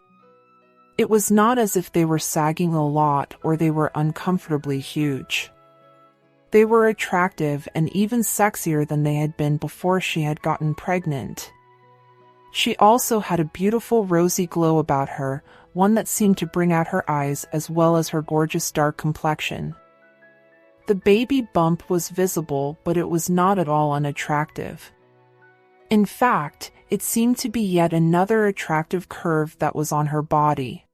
It was not as if they were sagging a lot or they were uncomfortably huge. They were attractive and even sexier than they had been before she had gotten pregnant. She also had a beautiful rosy glow about her, one that seemed to bring out her eyes as well as her gorgeous dark complexion. The baby bump was visible, but it was not at all unattractive. In fact, it seemed to be yet another attractive curve that was on her body.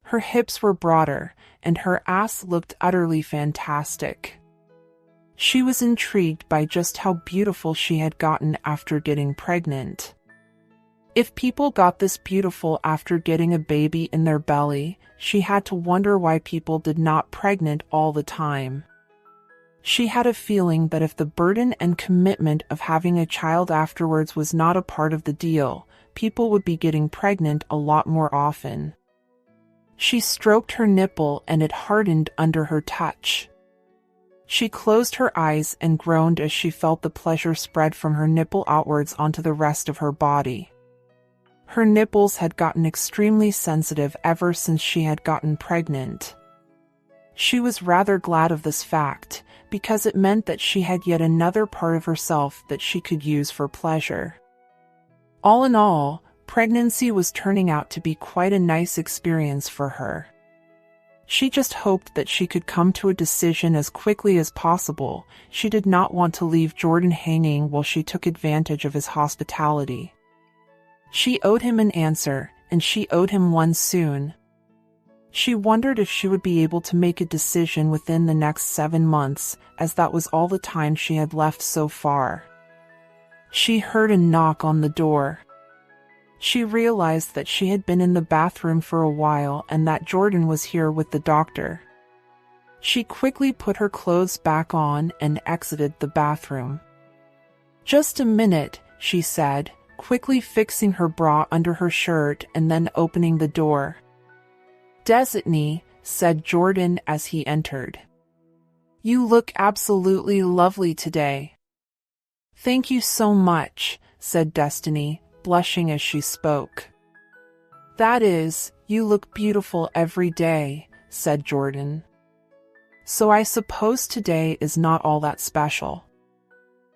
Her hips were broader, and her ass looked utterly fantastic. She was intrigued by just how beautiful she had gotten after getting pregnant. If people got this beautiful after getting a baby in their belly, she had to wonder why people did not pregnant all the time. She had a feeling that if the burden and commitment of having a child afterwards was not a part of the deal, people would be getting pregnant a lot more often. She stroked her nipple and it hardened under her touch. She closed her eyes and groaned as she felt the pleasure spread from her nipple outwards onto the rest of her body. Her nipples had gotten extremely sensitive ever since she had gotten pregnant. She was rather glad of this fact, because it meant that she had yet another part of herself that she could use for pleasure. All in all, pregnancy was turning out to be quite a nice experience for her. She just hoped that she could come to a decision as quickly as possible. She did not want to leave Jordan hanging while she took advantage of his hospitality. She owed him an answer, and she owed him one soon. She wondered if she would be able to make a decision within the next 7 months, as that was all the time she had left so far. She heard a knock on the door. She realized that she had been in the bathroom for a while and that Jordan was here with the doctor. She quickly put her clothes back on and exited the bathroom. "Just a minute," she said, quickly fixing her bra under her shirt and then opening the door. "Designee," said Jordan as he entered. You look absolutely lovely today. Thank you so much, said Destiny, blushing as she spoke. That is, you look beautiful every day, said Jordan. So I suppose today is not all that special.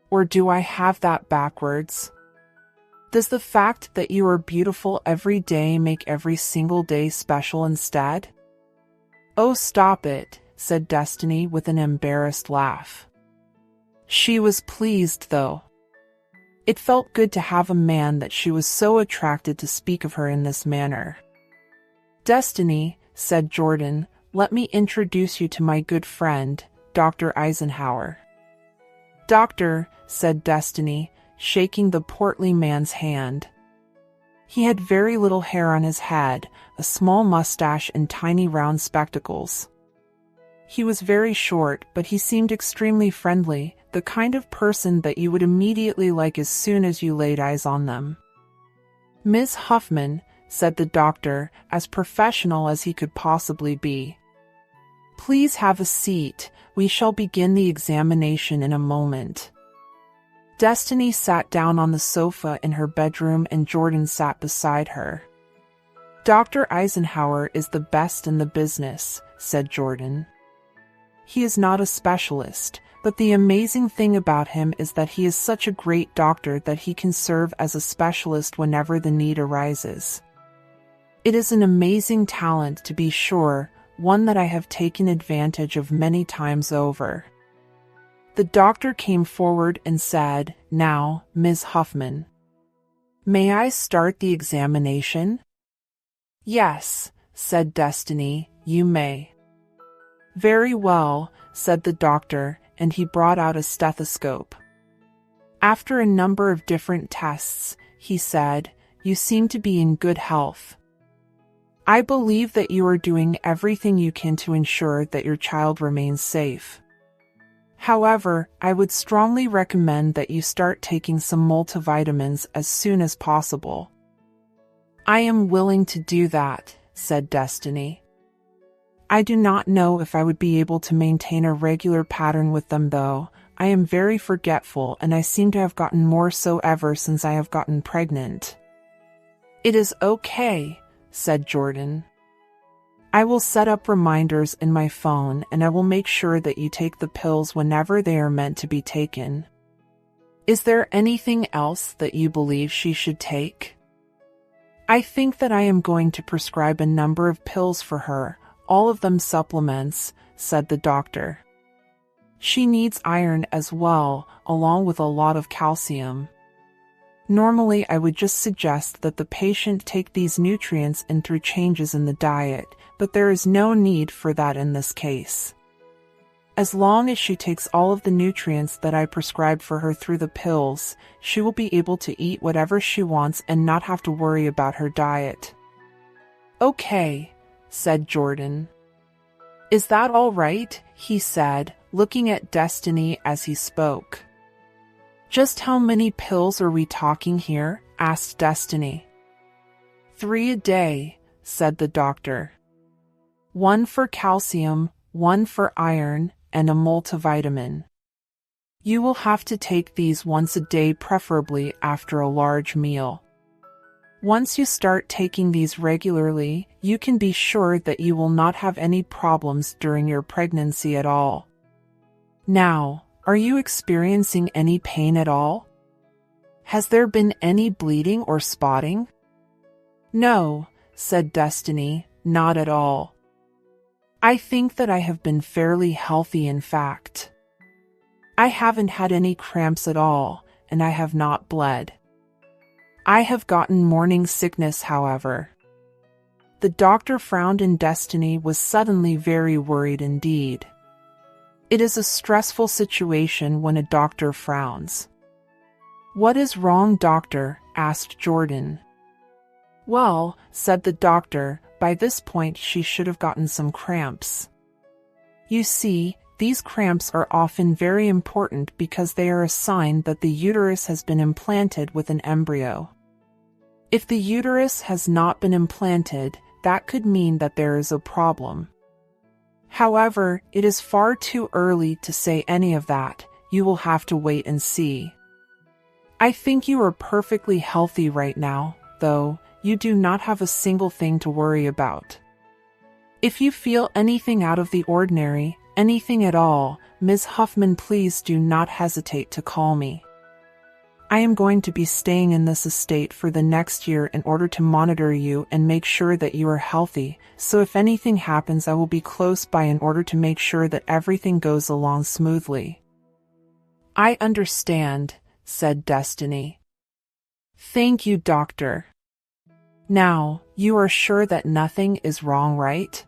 Or do I have that backwards? Does the fact that you are beautiful every day make every single day special instead? Oh, stop it, said Destiny with an embarrassed laugh. She was pleased, though. It felt good to have a man that she was so attracted to speak of her in this manner. Destiny, said Jordan, let me introduce you to my good friend, Dr. Eisenhower. Doctor, said Destiny, shaking the portly man's hand. He had very little hair on his head, a small mustache and tiny round spectacles. He was very short, but he seemed extremely friendly, the kind of person that you would immediately like as soon as you laid eyes on them. Miss Huffman, said the doctor, as professional as he could possibly be. Please have a seat, we shall begin the examination in a moment. Destiny sat down on the sofa in her bedroom and Jordan sat beside her. Dr. Eisenhower is the best in the business, said Jordan. He is not a specialist, but the amazing thing about him is that he is such a great doctor that he can serve as a specialist whenever the need arises. It is an amazing talent, to be sure, one that I have taken advantage of many times over. The doctor came forward and said, Now, Ms. Huffman. May I start the examination? Yes, said Destiny, you may. Very well, said the doctor, and he brought out a stethoscope. After a number of different tests, he said, You seem to be in good health. I believe that you are doing everything you can to ensure that your child remains safe. However, I would strongly recommend that you start taking some multivitamins as soon as possible. I am willing to do that, said Destiny. I do not know if I would be able to maintain a regular pattern with them though. I am very forgetful and I seem to have gotten more so ever since I have gotten pregnant. It is okay, said Jordan. I will set up reminders in my phone and I will make sure that you take the pills whenever they are meant to be taken. Is there anything else that you believe she should take? I think that I am going to prescribe a number of pills for her, all of them supplements, said the doctor. She needs iron as well, along with a lot of calcium. Normally, I would just suggest that the patient take these nutrients in through changes in the diet, but there is no need for that in this case. As long as she takes all of the nutrients that I prescribed for her through the pills, she will be able to eat whatever she wants and not have to worry about her diet. Okay, said Jordan. Is that all right? He said, looking at Destiny as he spoke. Just how many pills are we talking here? Asked Destiny. 3 a day, said the doctor. 1 for calcium, 1 for iron, and a multivitamin. You will have to take these once a day, preferably after a large meal. Once you start taking these regularly, you can be sure that you will not have any problems during your pregnancy at all. Now, are you experiencing any pain at all? Has there been any bleeding or spotting? No, said Destiny, not at all. I think that I have been fairly healthy, in fact. I haven't had any cramps at all, and I have not bled. I have gotten morning sickness, however. The doctor frowned and Destiny was suddenly very worried indeed. It is a stressful situation when a doctor frowns. What is wrong, doctor? Asked Jordan. Well, said the doctor, by this point she should have gotten some cramps. You see, these cramps are often very important because they are a sign that the uterus has been implanted with an embryo. If the uterus has not been implanted, that could mean that there is a problem. However, it is far too early to say any of that. You will have to wait and see. I think you are perfectly healthy right now, though. You do not have a single thing to worry about. If you feel anything out of the ordinary, anything at all, Ms. Huffman, please do not hesitate to call me. I am going to be staying in this estate for the next year in order to monitor you and make sure that you are healthy, so if anything happens I will be close by in order to make sure that everything goes along smoothly. I understand, said Destiny. Thank you, Doctor. Now, you are sure that nothing is wrong, right?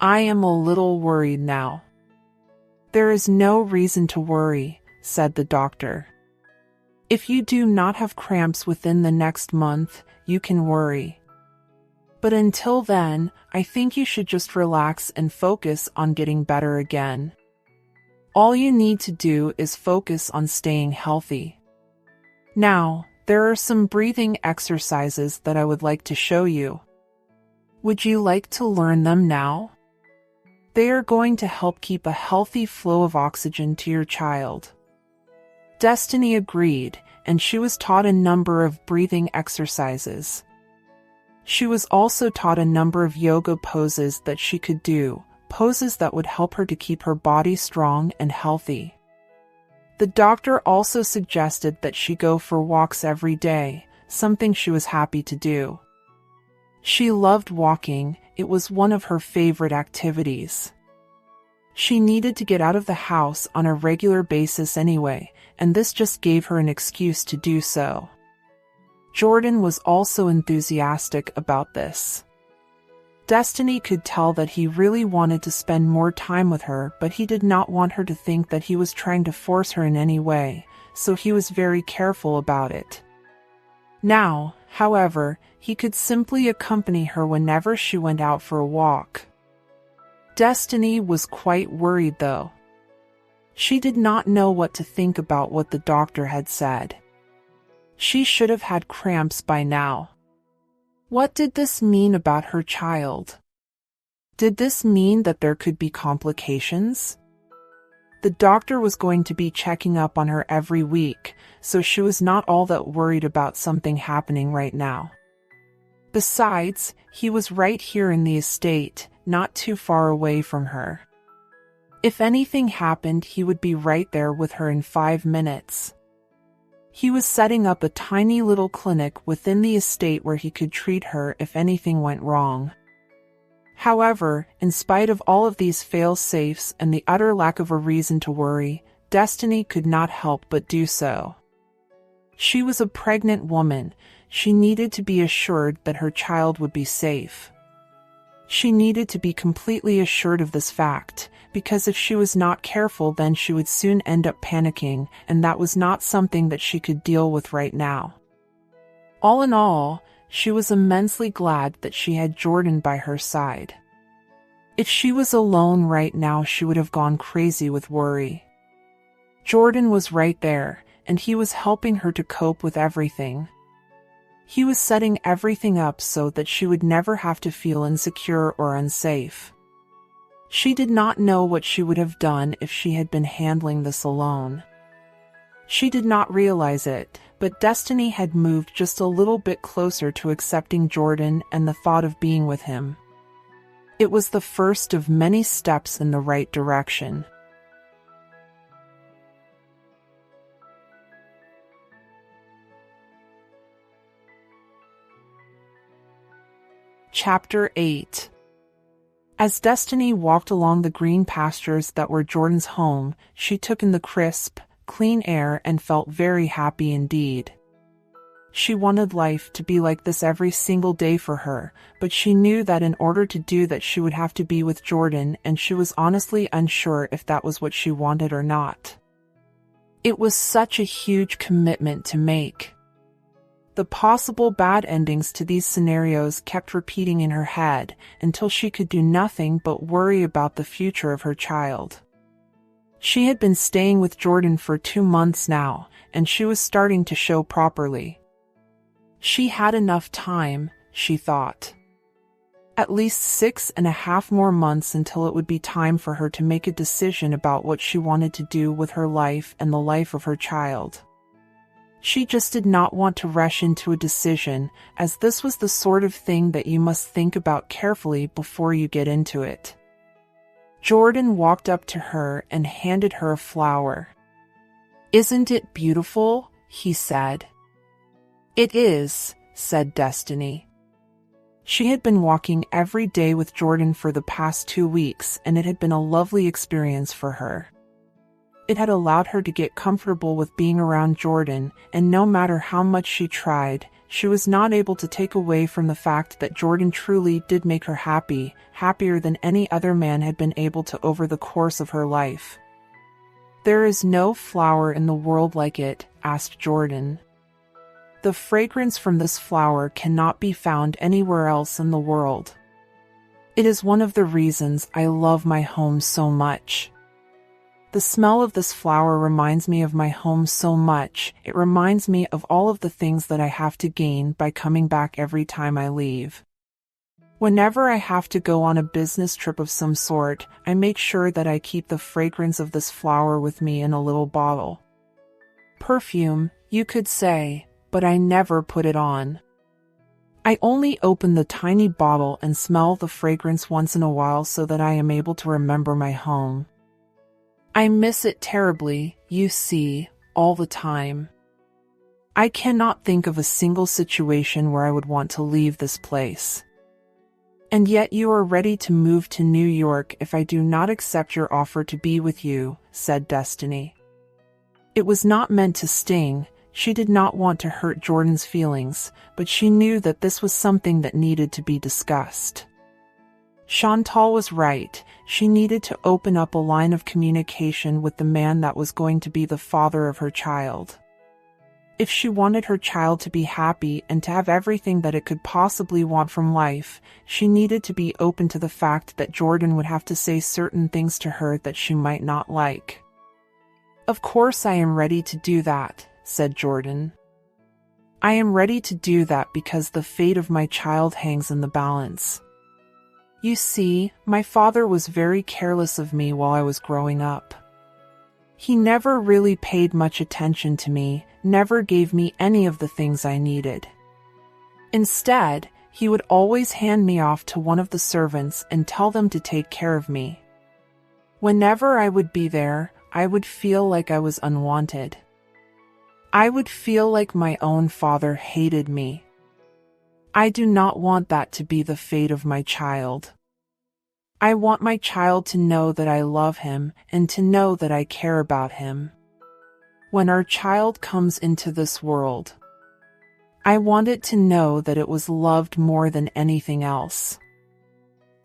I am a little worried now. There is no reason to worry, said the doctor. If you do not have cramps within the next month, you can worry. But until then, I think you should just relax and focus on getting better again. All you need to do is focus on staying healthy. Now, there are some breathing exercises that I would like to show you. Would you like to learn them now? They are going to help keep a healthy flow of oxygen to your child. Destiny agreed, and she was taught a number of breathing exercises. She was also taught a number of yoga poses that she could do, poses that would help her to keep her body strong and healthy. The doctor also suggested that she go for walks every day, something she was happy to do. She loved walking, it was one of her favorite activities. She needed to get out of the house on a regular basis anyway, and this just gave her an excuse to do so. Jordan was also enthusiastic about this. Destiny could tell that he really wanted to spend more time with her, but he did not want her to think that he was trying to force her in any way, so he was very careful about it. Now, however, he could simply accompany her whenever she went out for a walk. Destiny was quite worried though. She did not know what to think about what the doctor had said. She should have had cramps by now. What did this mean about her child? Did this mean that there could be complications? The doctor was going to be checking up on her every week, so she was not all that worried about something happening right now. Besides, he was right here in the estate, not too far away from her. If anything happened, he would be right there with her in 5 minutes. He was setting up a tiny little clinic within the estate where he could treat her if anything went wrong. However, in spite of all of these fail-safes and the utter lack of a reason to worry, Destiny could not help but do so. She was a pregnant woman. She needed to be assured that her child would be safe. She needed to be completely assured of this fact, because if she was not careful then she would soon end up panicking, and that was not something that she could deal with right now. All in all, she was immensely glad that she had Jordan by her side. If she was alone right now she would have gone crazy with worry. Jordan was right there, and he was helping her to cope with everything. He was setting everything up so that she would never have to feel insecure or unsafe. She did not know what she would have done if she had been handling this alone. She did not realize it, but Destiny had moved just a little bit closer to accepting Jordan and the thought of being with him. It was the first of many steps in the right direction. Chapter 8. As Destiny walked along the green pastures that were Jordan's home, she took in the crisp, clean air and felt very happy indeed. She wanted life to be like this every single day for her, but she knew that in order to do that she would have to be with Jordan, and she was honestly unsure if that was what she wanted or not. It was such a huge commitment to make. The possible bad endings to these scenarios kept repeating in her head until she could do nothing but worry about the future of her child. She had been staying with Jordan for 2 months now, and she was starting to show properly. She had enough time, she thought. At least 6.5 more months until it would be time for her to make a decision about what she wanted to do with her life and the life of her child. She just did not want to rush into a decision, as this was the sort of thing that you must think about carefully before you get into it. Jordan walked up to her and handed her a flower. "Isn't it beautiful?" he said. "It is," said Destiny. She had been walking every day with Jordan for the past 2 weeks, and it had been a lovely experience for her. It had allowed her to get comfortable with being around Jordan, and no matter how much she tried, she was not able to take away from the fact that Jordan truly did make her happy, happier than any other man had been able to over the course of her life. "There is no flower in the world like it?" asked Jordan. "The fragrance from this flower cannot be found anywhere else in the world. It is one of the reasons I love my home so much. The smell of this flower reminds me of my home so much. It reminds me of all of the things that I have to gain by coming back every time I leave. Whenever I have to go on a business trip of some sort, I make sure that I keep the fragrance of this flower with me in a little bottle. Perfume, you could say, but I never put it on. I only open the tiny bottle and smell the fragrance once in a while so that I am able to remember my home. I miss it terribly, you see, all the time. I cannot think of a single situation where I would want to leave this place. And yet you are ready to move to New York if I do not accept your offer to be with you," said Destiny. It was not meant to sting. She did not want to hurt Jordan's feelings, but she knew that this was something that needed to be discussed. Chantal was right. She needed to open up a line of communication with the man that was going to be the father of her child. If she wanted her child to be happy and to have everything that it could possibly want from life, she needed to be open to the fact that Jordan would have to say certain things to her that she might not like. "Of course I am ready to do that," said Jordan. "I am ready to do that because the fate of my child hangs in the balance. You see, my father was very careless of me while I was growing up. He never really paid much attention to me, never gave me any of the things I needed. Instead, he would always hand me off to one of the servants and tell them to take care of me. Whenever I would be there, I would feel like I was unwanted. I would feel like my own father hated me. I do not want that to be the fate of my child. I want my child to know that I love him and to know that I care about him. When our child comes into this world, I want it to know that it was loved more than anything else.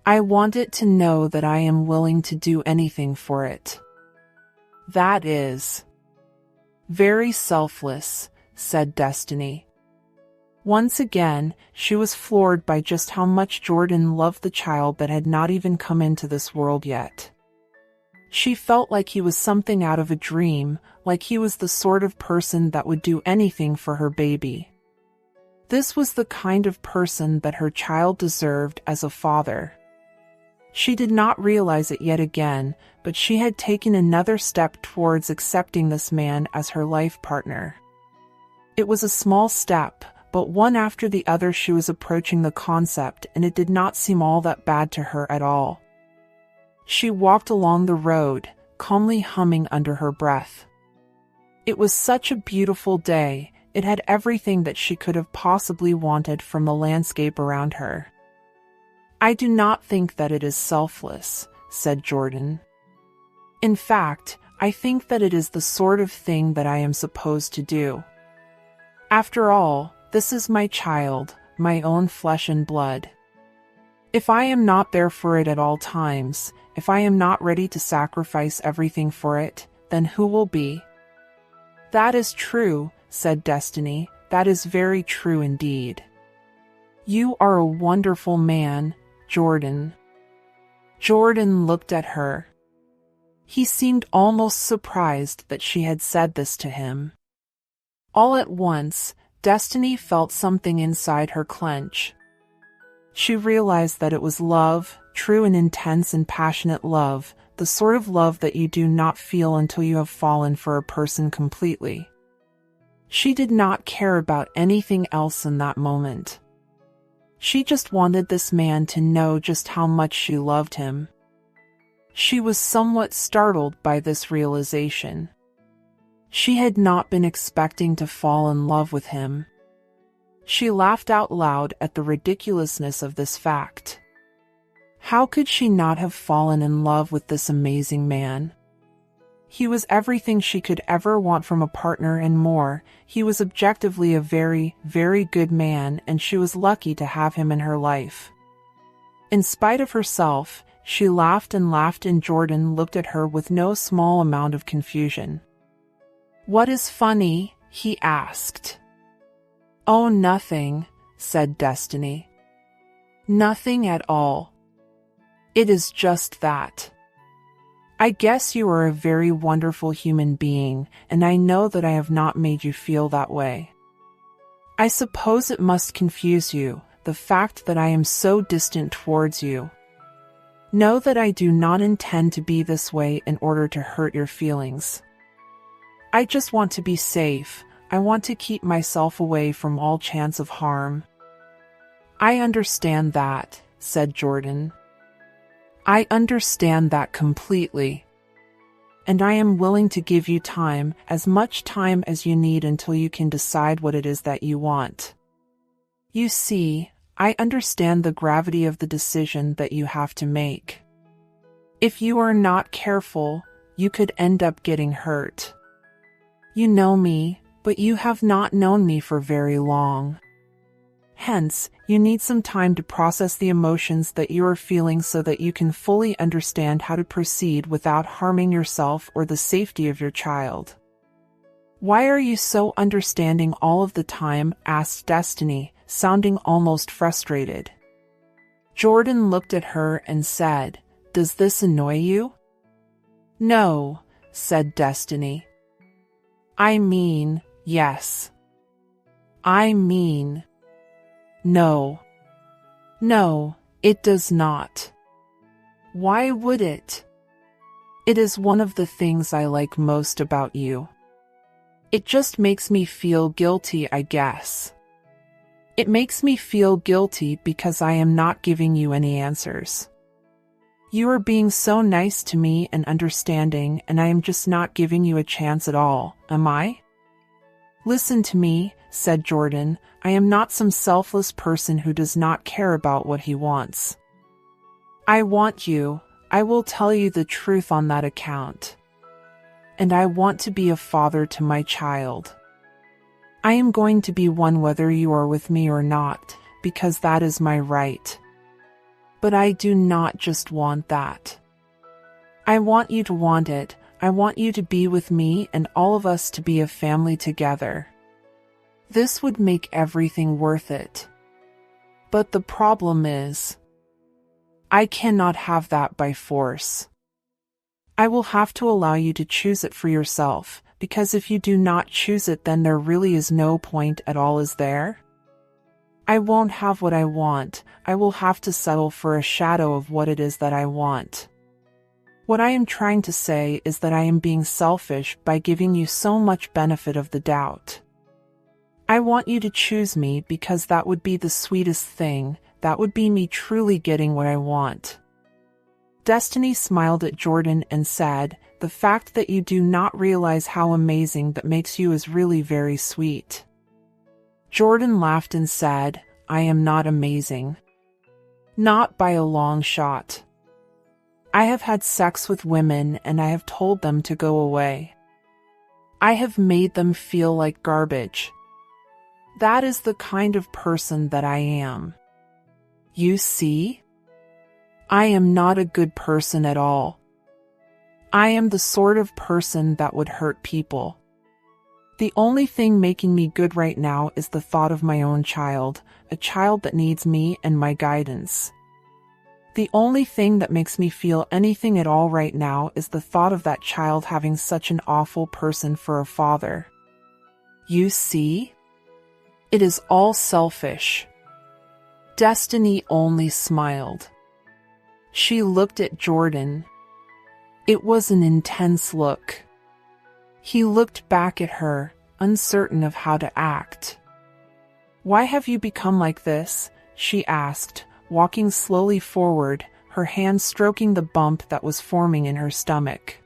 I want it to know that I am willing to do anything for it. That is very selfless," said Destiny. Once again, she was floored by just how much Jordan loved the child that had not even come into this world yet. She felt like he was something out of a dream, like he was the sort of person that would do anything for her baby. This was the kind of person that her child deserved as a father. She did not realize it yet again, but she had taken another step towards accepting this man as her life partner. It was a small step, but one after the other she was approaching the concept, and it did not seem all that bad to her at all. She walked along the road, calmly humming under her breath. It was such a beautiful day. It had everything that she could have possibly wanted from the landscape around her. "I do not think that it is selfless," said Jordan. "In fact, I think that it is the sort of thing that I am supposed to do. After all, this is my child, my own flesh and blood. If I am not there for it at all times, if I am not ready to sacrifice everything for it, then who will be?" "That is true," said Destiny. "That is very true indeed. You are a wonderful man, Jordan." Jordan looked at her. He seemed almost surprised that she had said this to him. All at once, Destiny felt something inside her clench. She realized that it was love, true and intense and passionate love, the sort of love that you do not feel until you have fallen for a person completely. She did not care about anything else in that moment. She just wanted this man to know just how much she loved him. She was somewhat startled by this realization. She had not been expecting to fall in love with him. She laughed out loud at the ridiculousness of this fact. How could she not have fallen in love with this amazing man? He was everything she could ever want from a partner and more. He was objectively a very, very good man, and she was lucky to have him in her life. In spite of herself, she laughed and laughed, and Jordan looked at her with no small amount of confusion. "What is funny?" he asked. "Oh, nothing," said Destiny. "Nothing at all. It is just that. I guess you are a very wonderful human being, and I know that I have not made you feel that way. I suppose it must confuse you, the fact that I am so distant towards you. Know that I do not intend to be this way in order to hurt your feelings. I just want to be safe. I want to keep myself away from all chance of harm." "I understand that," said Jordan. "I understand that completely. And I am willing to give you time, as much time as you need until you can decide what it is that you want. You see, I understand the gravity of the decision that you have to make. If you are not careful, you could end up getting hurt. You know me, but you have not known me for very long. Hence, you need some time to process the emotions that you are feeling so that you can fully understand how to proceed without harming yourself or the safety of your child." "Why are you so understanding all of the time?" asked Destiny, sounding almost frustrated. Jordan looked at her and said, "Does this annoy you?" "No," said Destiny. "I mean, yes. I mean, no. No, it does not. Why would it? It is one of the things I like most about you. It just makes me feel guilty, I guess. It makes me feel guilty because I am not giving you any answers. You are being so nice to me and understanding, and I am just not giving you a chance at all, am I?" "Listen to me," said Jordan. "I am not some selfless person who does not care about what he wants. I want you. I will tell you the truth on that account. And I want to be a father to my child. I am going to be one whether you are with me or not, because that is my right. But I do not just want that. I want you to want it. I want you to be with me and all of us to be a family together. This would make everything worth it. But the problem is, I cannot have that by force. I will have to allow you to choose it for yourself, because if you do not choose it, then there really is no point at all, is there? I won't have what I want. I will have to settle for a shadow of what it is that I want. What I am trying to say is that I am being selfish by giving you so much benefit of the doubt. I want you to choose me because that would be the sweetest thing. That would be me truly getting what I want." Destiny smiled at Jordan and said, "The fact that you do not realize how amazing that makes you is really very sweet." Jordan laughed and said, "I am not amazing. Not by a long shot. I have had sex with women and I have told them to go away. I have made them feel like garbage. That is the kind of person that I am. You see? I am not a good person at all. I am the sort of person that would hurt people. The only thing making me good right now is the thought of my own child, a child that needs me and my guidance. The only thing that makes me feel anything at all right now is the thought of that child having such an awful person for a father. You see? It is all selfish. Destiny only smiled. She looked at Jordan. It was an intense look. He looked back at her, uncertain of how to act. "Why have you become like this?" she asked, walking slowly forward, her hand stroking the bump that was forming in her stomach.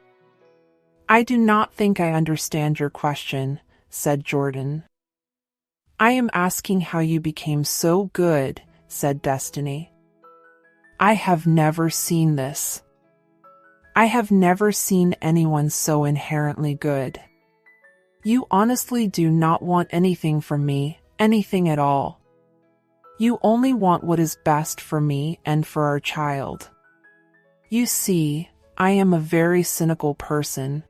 "I do not think I understand your question," said Jordan. "I am asking how you became so good," said Destiny. "I have never seen this. I have never seen anyone so inherently good. You honestly do not want anything from me, anything at all. You only want what is best for me and for our child. You see, I am a very cynical person.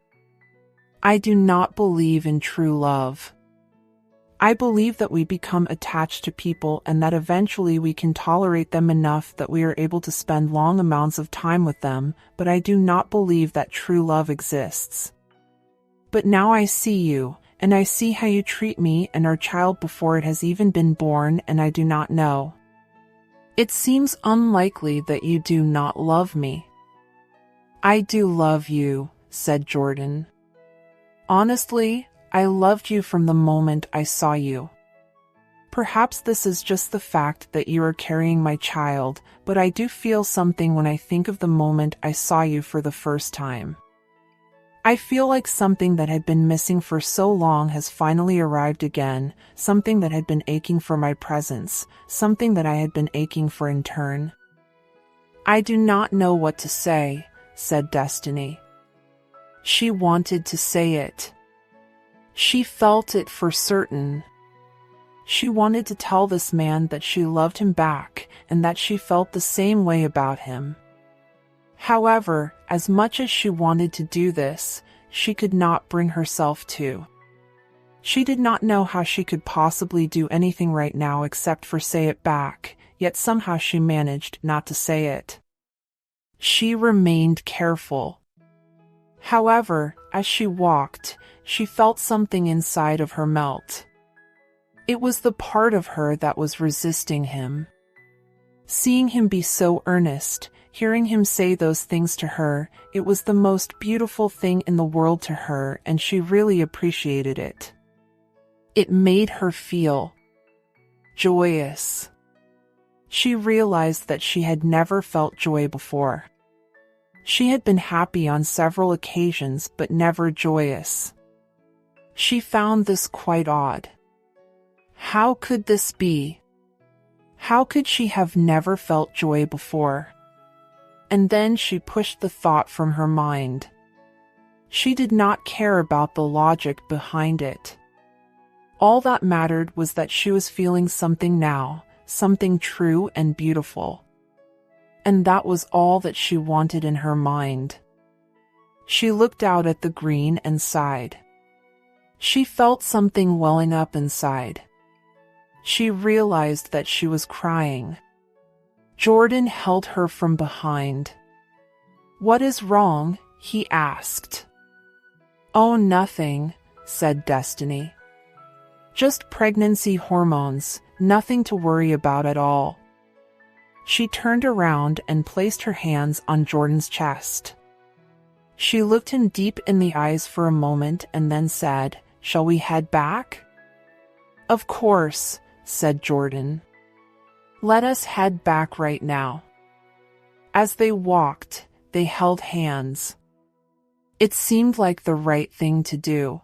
I do not believe in true love. I believe that we become attached to people and that eventually we can tolerate them enough that we are able to spend long amounts of time with them, but I do not believe that true love exists. But now I see you, and I see how you treat me and our child before it has even been born, and I do not know. It seems unlikely that you do not love me." "I do love you," said Jordan. "Honestly, I loved you from the moment I saw you. Perhaps this is just the fact that you are carrying my child, but I do feel something when I think of the moment I saw you for the first time. I feel like something that had been missing for so long has finally arrived again, something that had been aching for my presence, something that I had been aching for in turn." "I do not know what to say," said Destiny. She wanted to say it. She felt it for certain. She wanted to tell this man that she loved him back and that she felt the same way about him. However, as much as she wanted to do this, she could not bring herself to. She did not know how she could possibly do anything right now except for say it back, yet somehow she managed not to say it. She remained careful. However, as she walked, she felt something inside of her melt. It was the part of her that was resisting him. Seeing him be so earnest, hearing him say those things to her, it was the most beautiful thing in the world to her, and she really appreciated it. It made her feel joyous. She realized that she had never felt joy before. She had been happy on several occasions, but never joyous. She found this quite odd. How could this be? How could she have never felt joy before? And then she pushed the thought from her mind. She did not care about the logic behind it. All that mattered was that she was feeling something now, something true and beautiful. And that was all that she wanted in her mind. She looked out at the green and sighed. She felt something welling up inside. She realized that she was crying. Jordan held her from behind. "What is wrong?" he asked. "Oh, nothing," said Destiny. "Just pregnancy hormones, nothing to worry about at all." She turned around and placed her hands on Jordan's chest. She looked him deep in the eyes for a moment and then said, "Shall we head back?" "Of course," said Jordan. "Let us head back right now." As they walked, they held hands. It seemed like the right thing to do.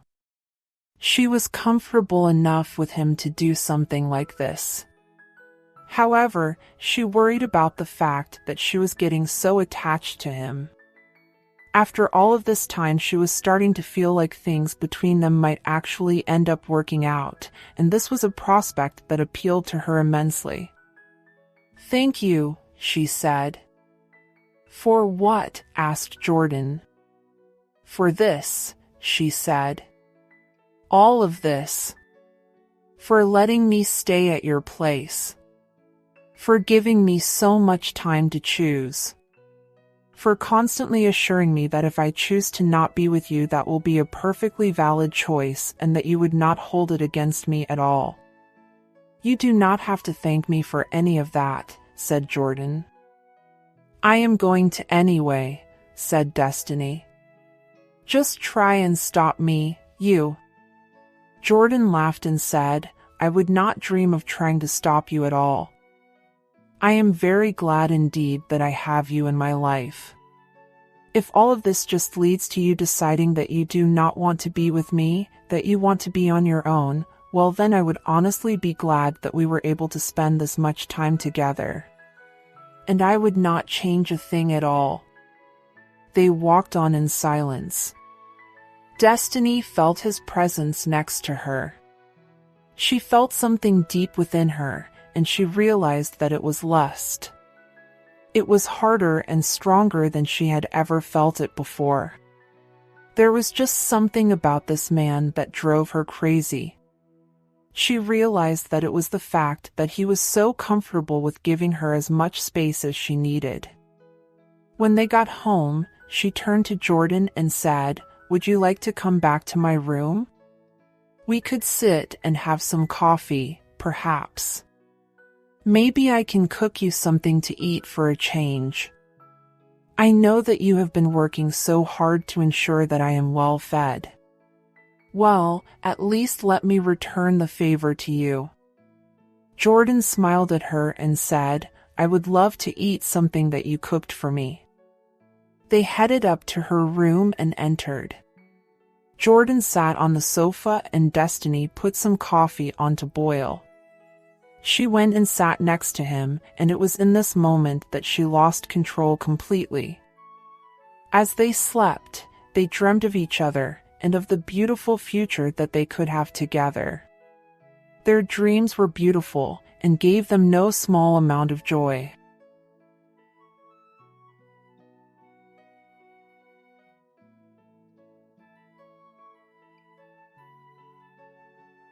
She was comfortable enough with him to do something like this. However, she worried about the fact that she was getting so attached to him. After all of this time, she was starting to feel like things between them might actually end up working out, and this was a prospect that appealed to her immensely. "Thank you," she said. "For what?" asked Jordan. "For this," she said. "All of this. For letting me stay at your place. For giving me so much time to choose. For constantly assuring me that if I choose to not be with you, that will be a perfectly valid choice and that you would not hold it against me at all. You do not have to thank me for any of that, said Jordan. I am going to anyway, said Destiny. Just try and stop me, you. Jordan laughed and said, I would not dream of trying to stop you at all. I am very glad indeed that I have you in my life. If all of this just leads to you deciding that you do not want to be with me, that you want to be on your own, well then I would honestly be glad that we were able to spend this much time together. And I would not change a thing at all. They walked on in silence. Destiny felt his presence next to her. She felt something deep within her, and she realized that it was lust. It was harder and stronger than she had ever felt it before. There was just something about this man that drove her crazy. She realized that it was the fact that he was so comfortable with giving her as much space as she needed. When they got home, she turned to Jordan and said, Would you like to come back to my room? We could sit and have some coffee, perhaps. Maybe I can cook you something to eat for a change. I know that you have been working so hard to ensure that I am well fed. Well, at least let me return the favor to you. Jordan smiled at her and said, I would love to eat something that you cooked for me. They headed up to her room and entered. Jordan sat on the sofa and Destiny put some coffee on to boil. She went and sat next to him, and it was in this moment that she lost control completely. As they slept, they dreamt of each other, and of the beautiful future that they could have together. Their dreams were beautiful, and gave them no small amount of joy.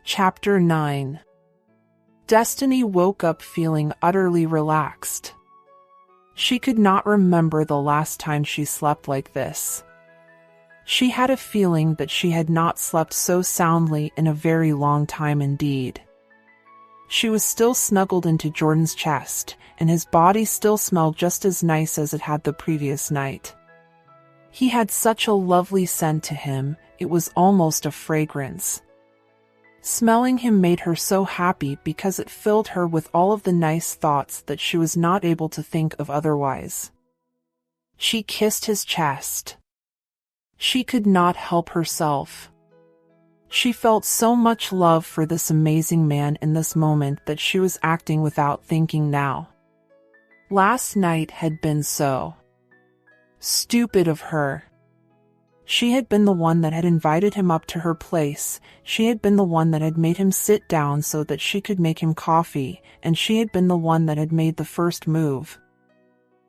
Chapter 9. Destiny woke up feeling utterly relaxed. She could not remember the last time she slept like this. She had a feeling that she had not slept so soundly in a very long time indeed. She was still snuggled into Jordan's chest, and his body still smelled just as nice as it had the previous night. He had such a lovely scent to him, it was almost a fragrance. Smelling him made her so happy because it filled her with all of the nice thoughts that she was not able to think of otherwise. She kissed his chest. She could not help herself. She felt so much love for this amazing man in this moment that she was acting without thinking now. Last night had been so stupid of her. She had been the one that had invited him up to her place, she had been the one that had made him sit down so that she could make him coffee, and she had been the one that had made the first move.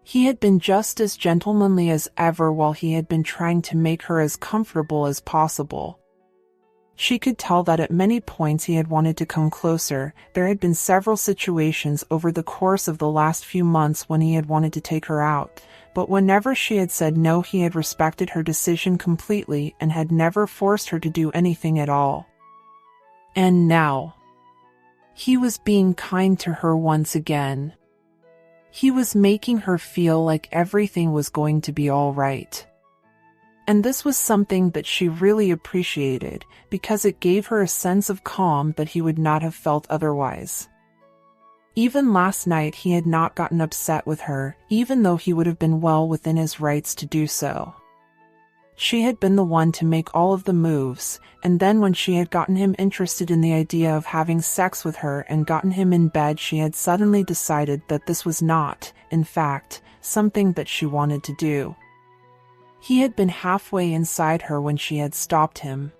He had been just as gentlemanly as ever while he had been trying to make her as comfortable as possible. She could tell that at many points he had wanted to come closer. There had been several situations over the course of the last few months when he had wanted to take her out, but whenever she had said no, he had respected her decision completely and had never forced her to do anything at all. And now, he was being kind to her once again. He was making her feel like everything was going to be all right. And this was something that she really appreciated, because it gave her a sense of calm that he would not have felt otherwise. Even last night he had not gotten upset with her, even though he would have been well within his rights to do so. She had been the one to make all of the moves, and then when she had gotten him interested in the idea of having sex with her and gotten him in bed, she had suddenly decided that this was not, in fact, something that she wanted to do. He had been halfway inside her when she had stopped him.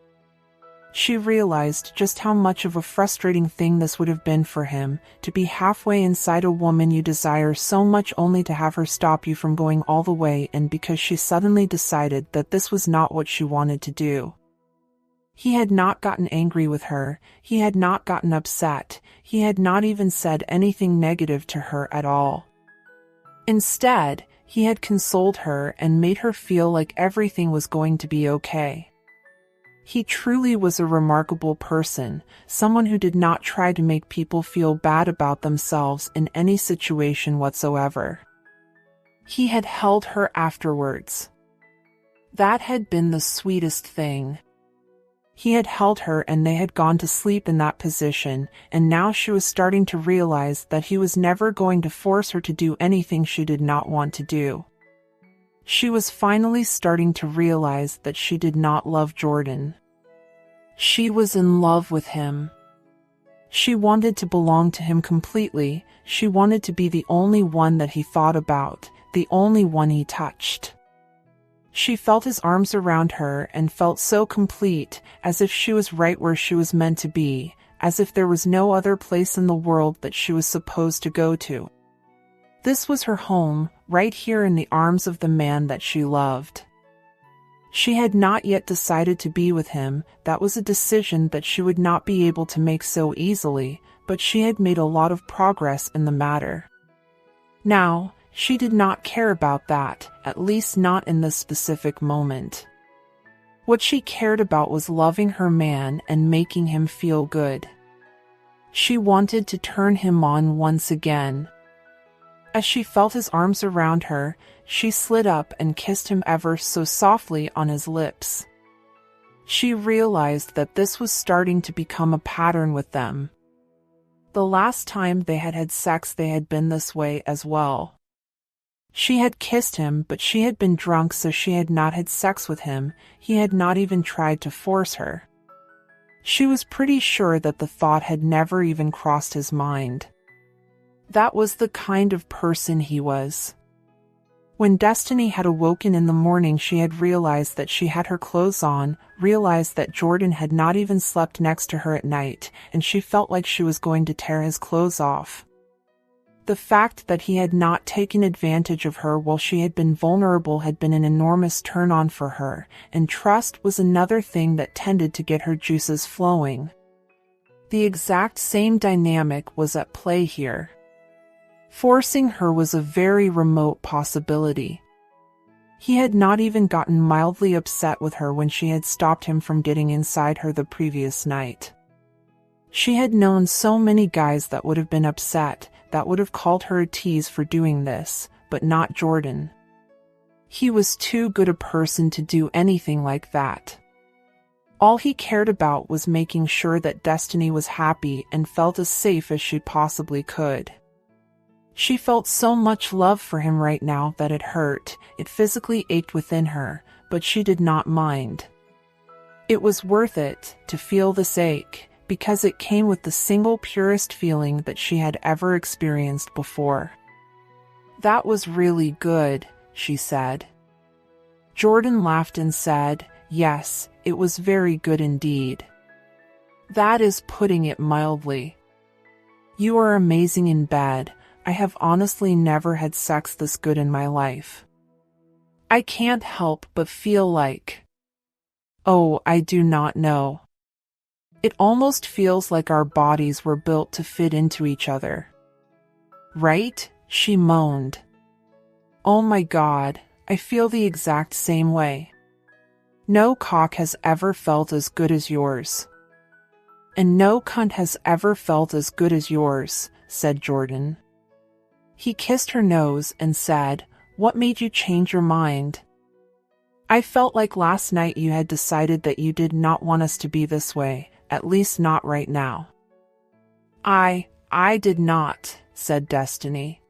She realized just how much of a frustrating thing this would have been for him, to be halfway inside a woman you desire so much only to have her stop you from going all the way, and because she suddenly decided that this was not what she wanted to do. He had not gotten angry with her, he had not gotten upset, he had not even said anything negative to her at all. Instead, he had consoled her and made her feel like everything was going to be okay. He truly was a remarkable person, someone who did not try to make people feel bad about themselves in any situation whatsoever. He had held her afterwards. That had been the sweetest thing. He had held her and they had gone to sleep in that position, and now she was starting to realize that he was never going to force her to do anything she did not want to do. She was finally starting to realize that she did not love Jordan. She was in love with him. She wanted to belong to him completely. She wanted to be the only one that he thought about, the only one he touched. She felt his arms around her and felt so complete, as if she was right where she was meant to be, as if there was no other place in the world that she was supposed to go to. This was her home, right here in the arms of the man that she loved. She had not yet decided to be with him. That was a decision that she would not be able to make so easily, but she had made a lot of progress in the matter. Now, she did not care about that, at least not in this specific moment. What she cared about was loving her man and making him feel good. She wanted to turn him on once again. As she felt his arms around her, she slid up and kissed him ever so softly on his lips. She realized that this was starting to become a pattern with them. The last time they had had sex, they had been this way as well. She had kissed him, but she had been drunk, so she had not had sex with him. He had not even tried to force her. She was pretty sure that the thought had never even crossed his mind. That was the kind of person he was. When Destiny had awoken in the morning, she had realized that she had her clothes on, realized that Jordan had not even slept next to her at night, and she felt like she was going to tear his clothes off. The fact that he had not taken advantage of her while she had been vulnerable had been an enormous turn-on for her, and trust was another thing that tended to get her juices flowing. The exact same dynamic was at play here. Forcing her was a very remote possibility. He had not even gotten mildly upset with her when she had stopped him from getting inside her the previous night. She had known so many guys that would have been upset, that would have called her a tease for doing this, but not Jordan. He was too good a person to do anything like that. All he cared about was making sure that Destiny was happy and felt as safe as she possibly could. She felt so much love for him right now that it hurt. It physically ached within her, but she did not mind. It was worth it to feel this ache, because it came with the single purest feeling that she had ever experienced before. "That was really good," she said. Jordan laughed and said, "Yes, it was very good indeed. That is putting it mildly. You are amazing in bed. I have honestly never had sex this good in my life. I can't help but feel like... oh, I do not know. It almost feels like our bodies were built to fit into each other." "Right?" she moaned. "Oh my God, I feel the exact same way. No cock has ever felt as good as yours." "And no cunt has ever felt as good as yours," said Jordan. He kissed her nose and said, "What made you change your mind?" "I felt like last night you had decided that you did not want us to be this way, at least not right now." I did not," said Destiny.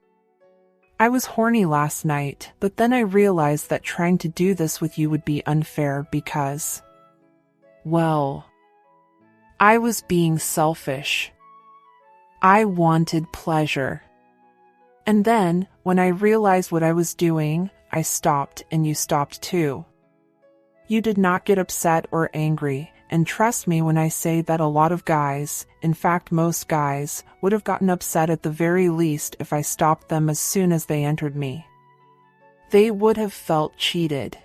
"I was horny last night, but then I realized that trying to do this with you would be unfair because... well, I was being selfish. I wanted pleasure. And then, when I realized what I was doing, I stopped and you stopped too. You did not get upset or angry, and trust me when I say that a lot of guys, in fact most guys, would have gotten upset at the very least if I stopped them as soon as they entered me. They would have felt cheated.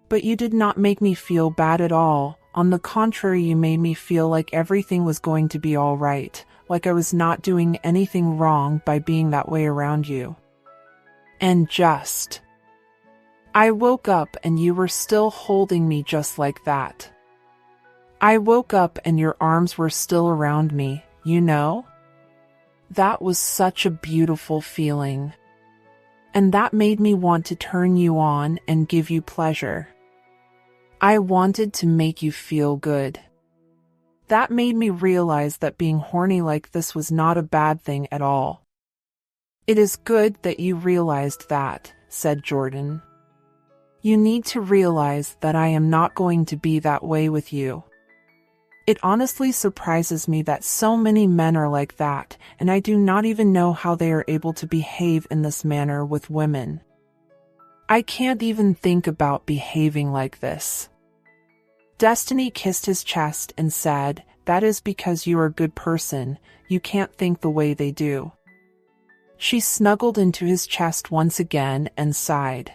But you did not make me feel bad at all. On the contrary, you made me feel like everything was going to be all right, like I was not doing anything wrong by being that way around you. And I woke up and you were still holding me just like that. I woke up and your arms were still around me, you know? That was such a beautiful feeling. And that made me want to turn you on and give you pleasure. I wanted to make you feel good. That made me realize that being horny like this was not a bad thing at all. It is good that you realized that, said Jordan. You need to realize that I am not going to be that way with you. It honestly surprises me that so many men are like that, and I do not even know how they are able to behave in this manner with women. I can't even think about behaving like this. Destiny kissed his chest and said, "That is because you are a good person, you can't think the way they do." She snuggled into his chest once again and sighed.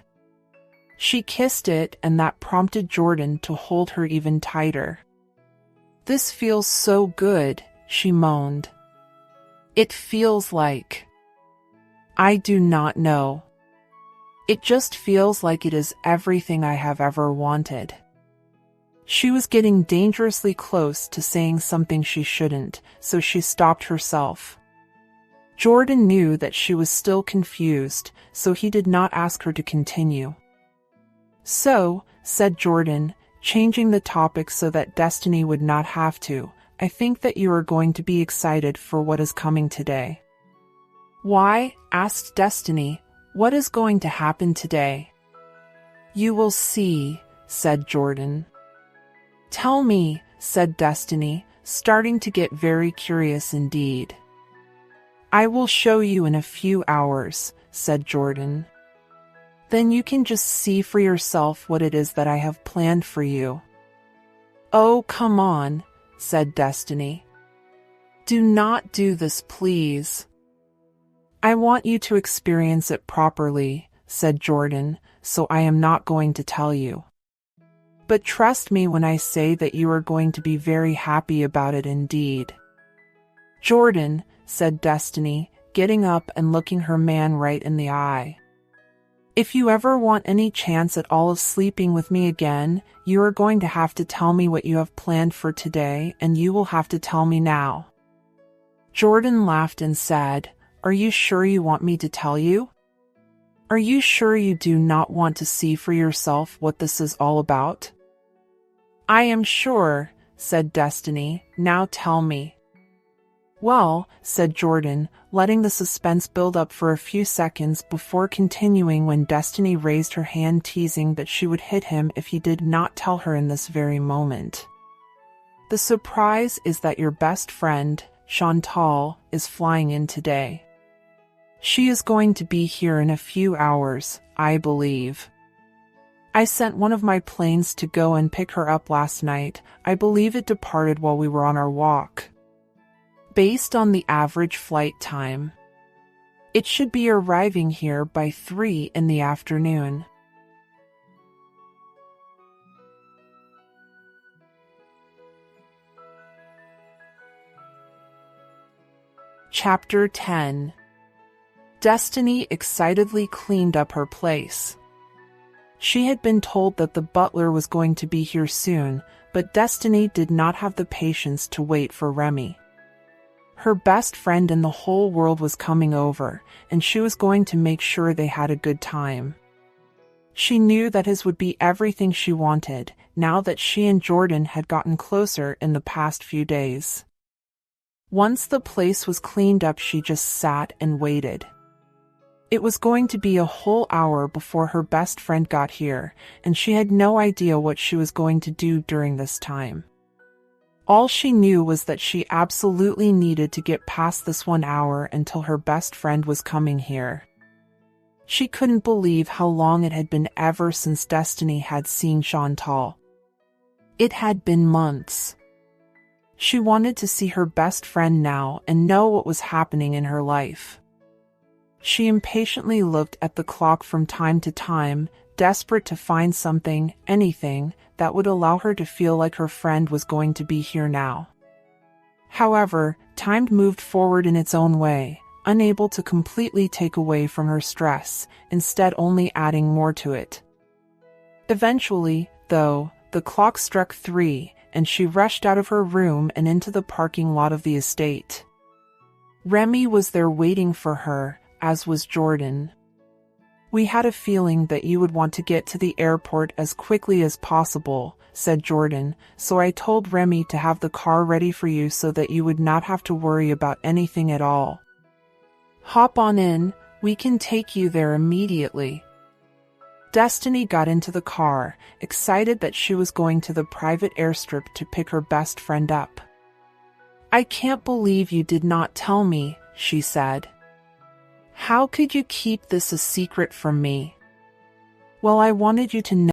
She kissed it, and that prompted Jordan to hold her even tighter. "This feels so good," she moaned. "It feels like... I do not know. It just feels like it is everything I have ever wanted." She was getting dangerously close to saying something she shouldn't, so she stopped herself. Jordan knew that she was still confused, so he did not ask her to continue. "So," said Jordan, changing the topic so that Destiny would not have to, "I think that you are going to be excited for what is coming today." "Why?" asked Destiny. "What is going to happen today?" "You will see," said Jordan. "Tell me," said Destiny, starting to get very curious indeed. "I will show you in a few hours," said Jordan. "Then you can just see for yourself what it is that I have planned for you." "Oh, come on," said Destiny. "Do not do this, please." "I want you to experience it properly," said Jordan, "so I am not going to tell you. But trust me when I say that you are going to be very happy about it indeed." "Jordan," said Destiny, getting up and looking her man right in the eye. "If you ever want any chance at all of sleeping with me again, you are going to have to tell me what you have planned for today, and you will have to tell me now." Jordan laughed and said, "Are you sure you want me to tell you? Are you sure you do not want to see for yourself what this is all about?" "I am sure," said Destiny. "Now tell me." "Well," said Jordan, letting the suspense build up for a few seconds before continuing when Destiny raised her hand, teasing that she would hit him if he did not tell her in this very moment. "The surprise is that your best friend, Chantal, is flying in today. She is going to be here in a few hours, I believe. I sent one of my planes to go and pick her up last night. I believe it departed while we were on our walk. Based on the average flight time, it should be arriving here by 3 in the afternoon." Chapter 10. Destiny excitedly cleaned up her place. She had been told that the butler was going to be here soon, but Destiny did not have the patience to wait for Remy. Her best friend in the whole world was coming over, and she was going to make sure they had a good time. She knew that his would be everything she wanted, now that she and Jordan had gotten closer in the past few days. Once the place was cleaned up, she just sat and waited. It was going to be a whole hour before her best friend got here, and she had no idea what she was going to do during this time. All she knew was that she absolutely needed to get past this 1 hour until her best friend was coming here. She couldn't believe how long it had been ever since Destiny had seen Chantal. It had been months. She wanted to see her best friend now and know what was happening in her life. She impatiently looked at the clock from time to time, desperate to find something, anything, that would allow her to feel like her friend was going to be here now. However, time moved forward in its own way, unable to completely take away from her stress, instead only adding more to it. Eventually, though, the clock struck 3, and she rushed out of her room and into the parking lot of the estate. Remy was there waiting for her, as was Jordan. "We had a feeling that you would want to get to the airport as quickly as possible," said Jordan, "so I told Remy to have the car ready for you so that you would not have to worry about anything at all. Hop on in, we can take you there immediately." Destiny got into the car, excited that she was going to the private airstrip to pick her best friend up. "I can't believe you did not tell me," she said. "How could you keep this a secret from me?" "Well, I wanted you to know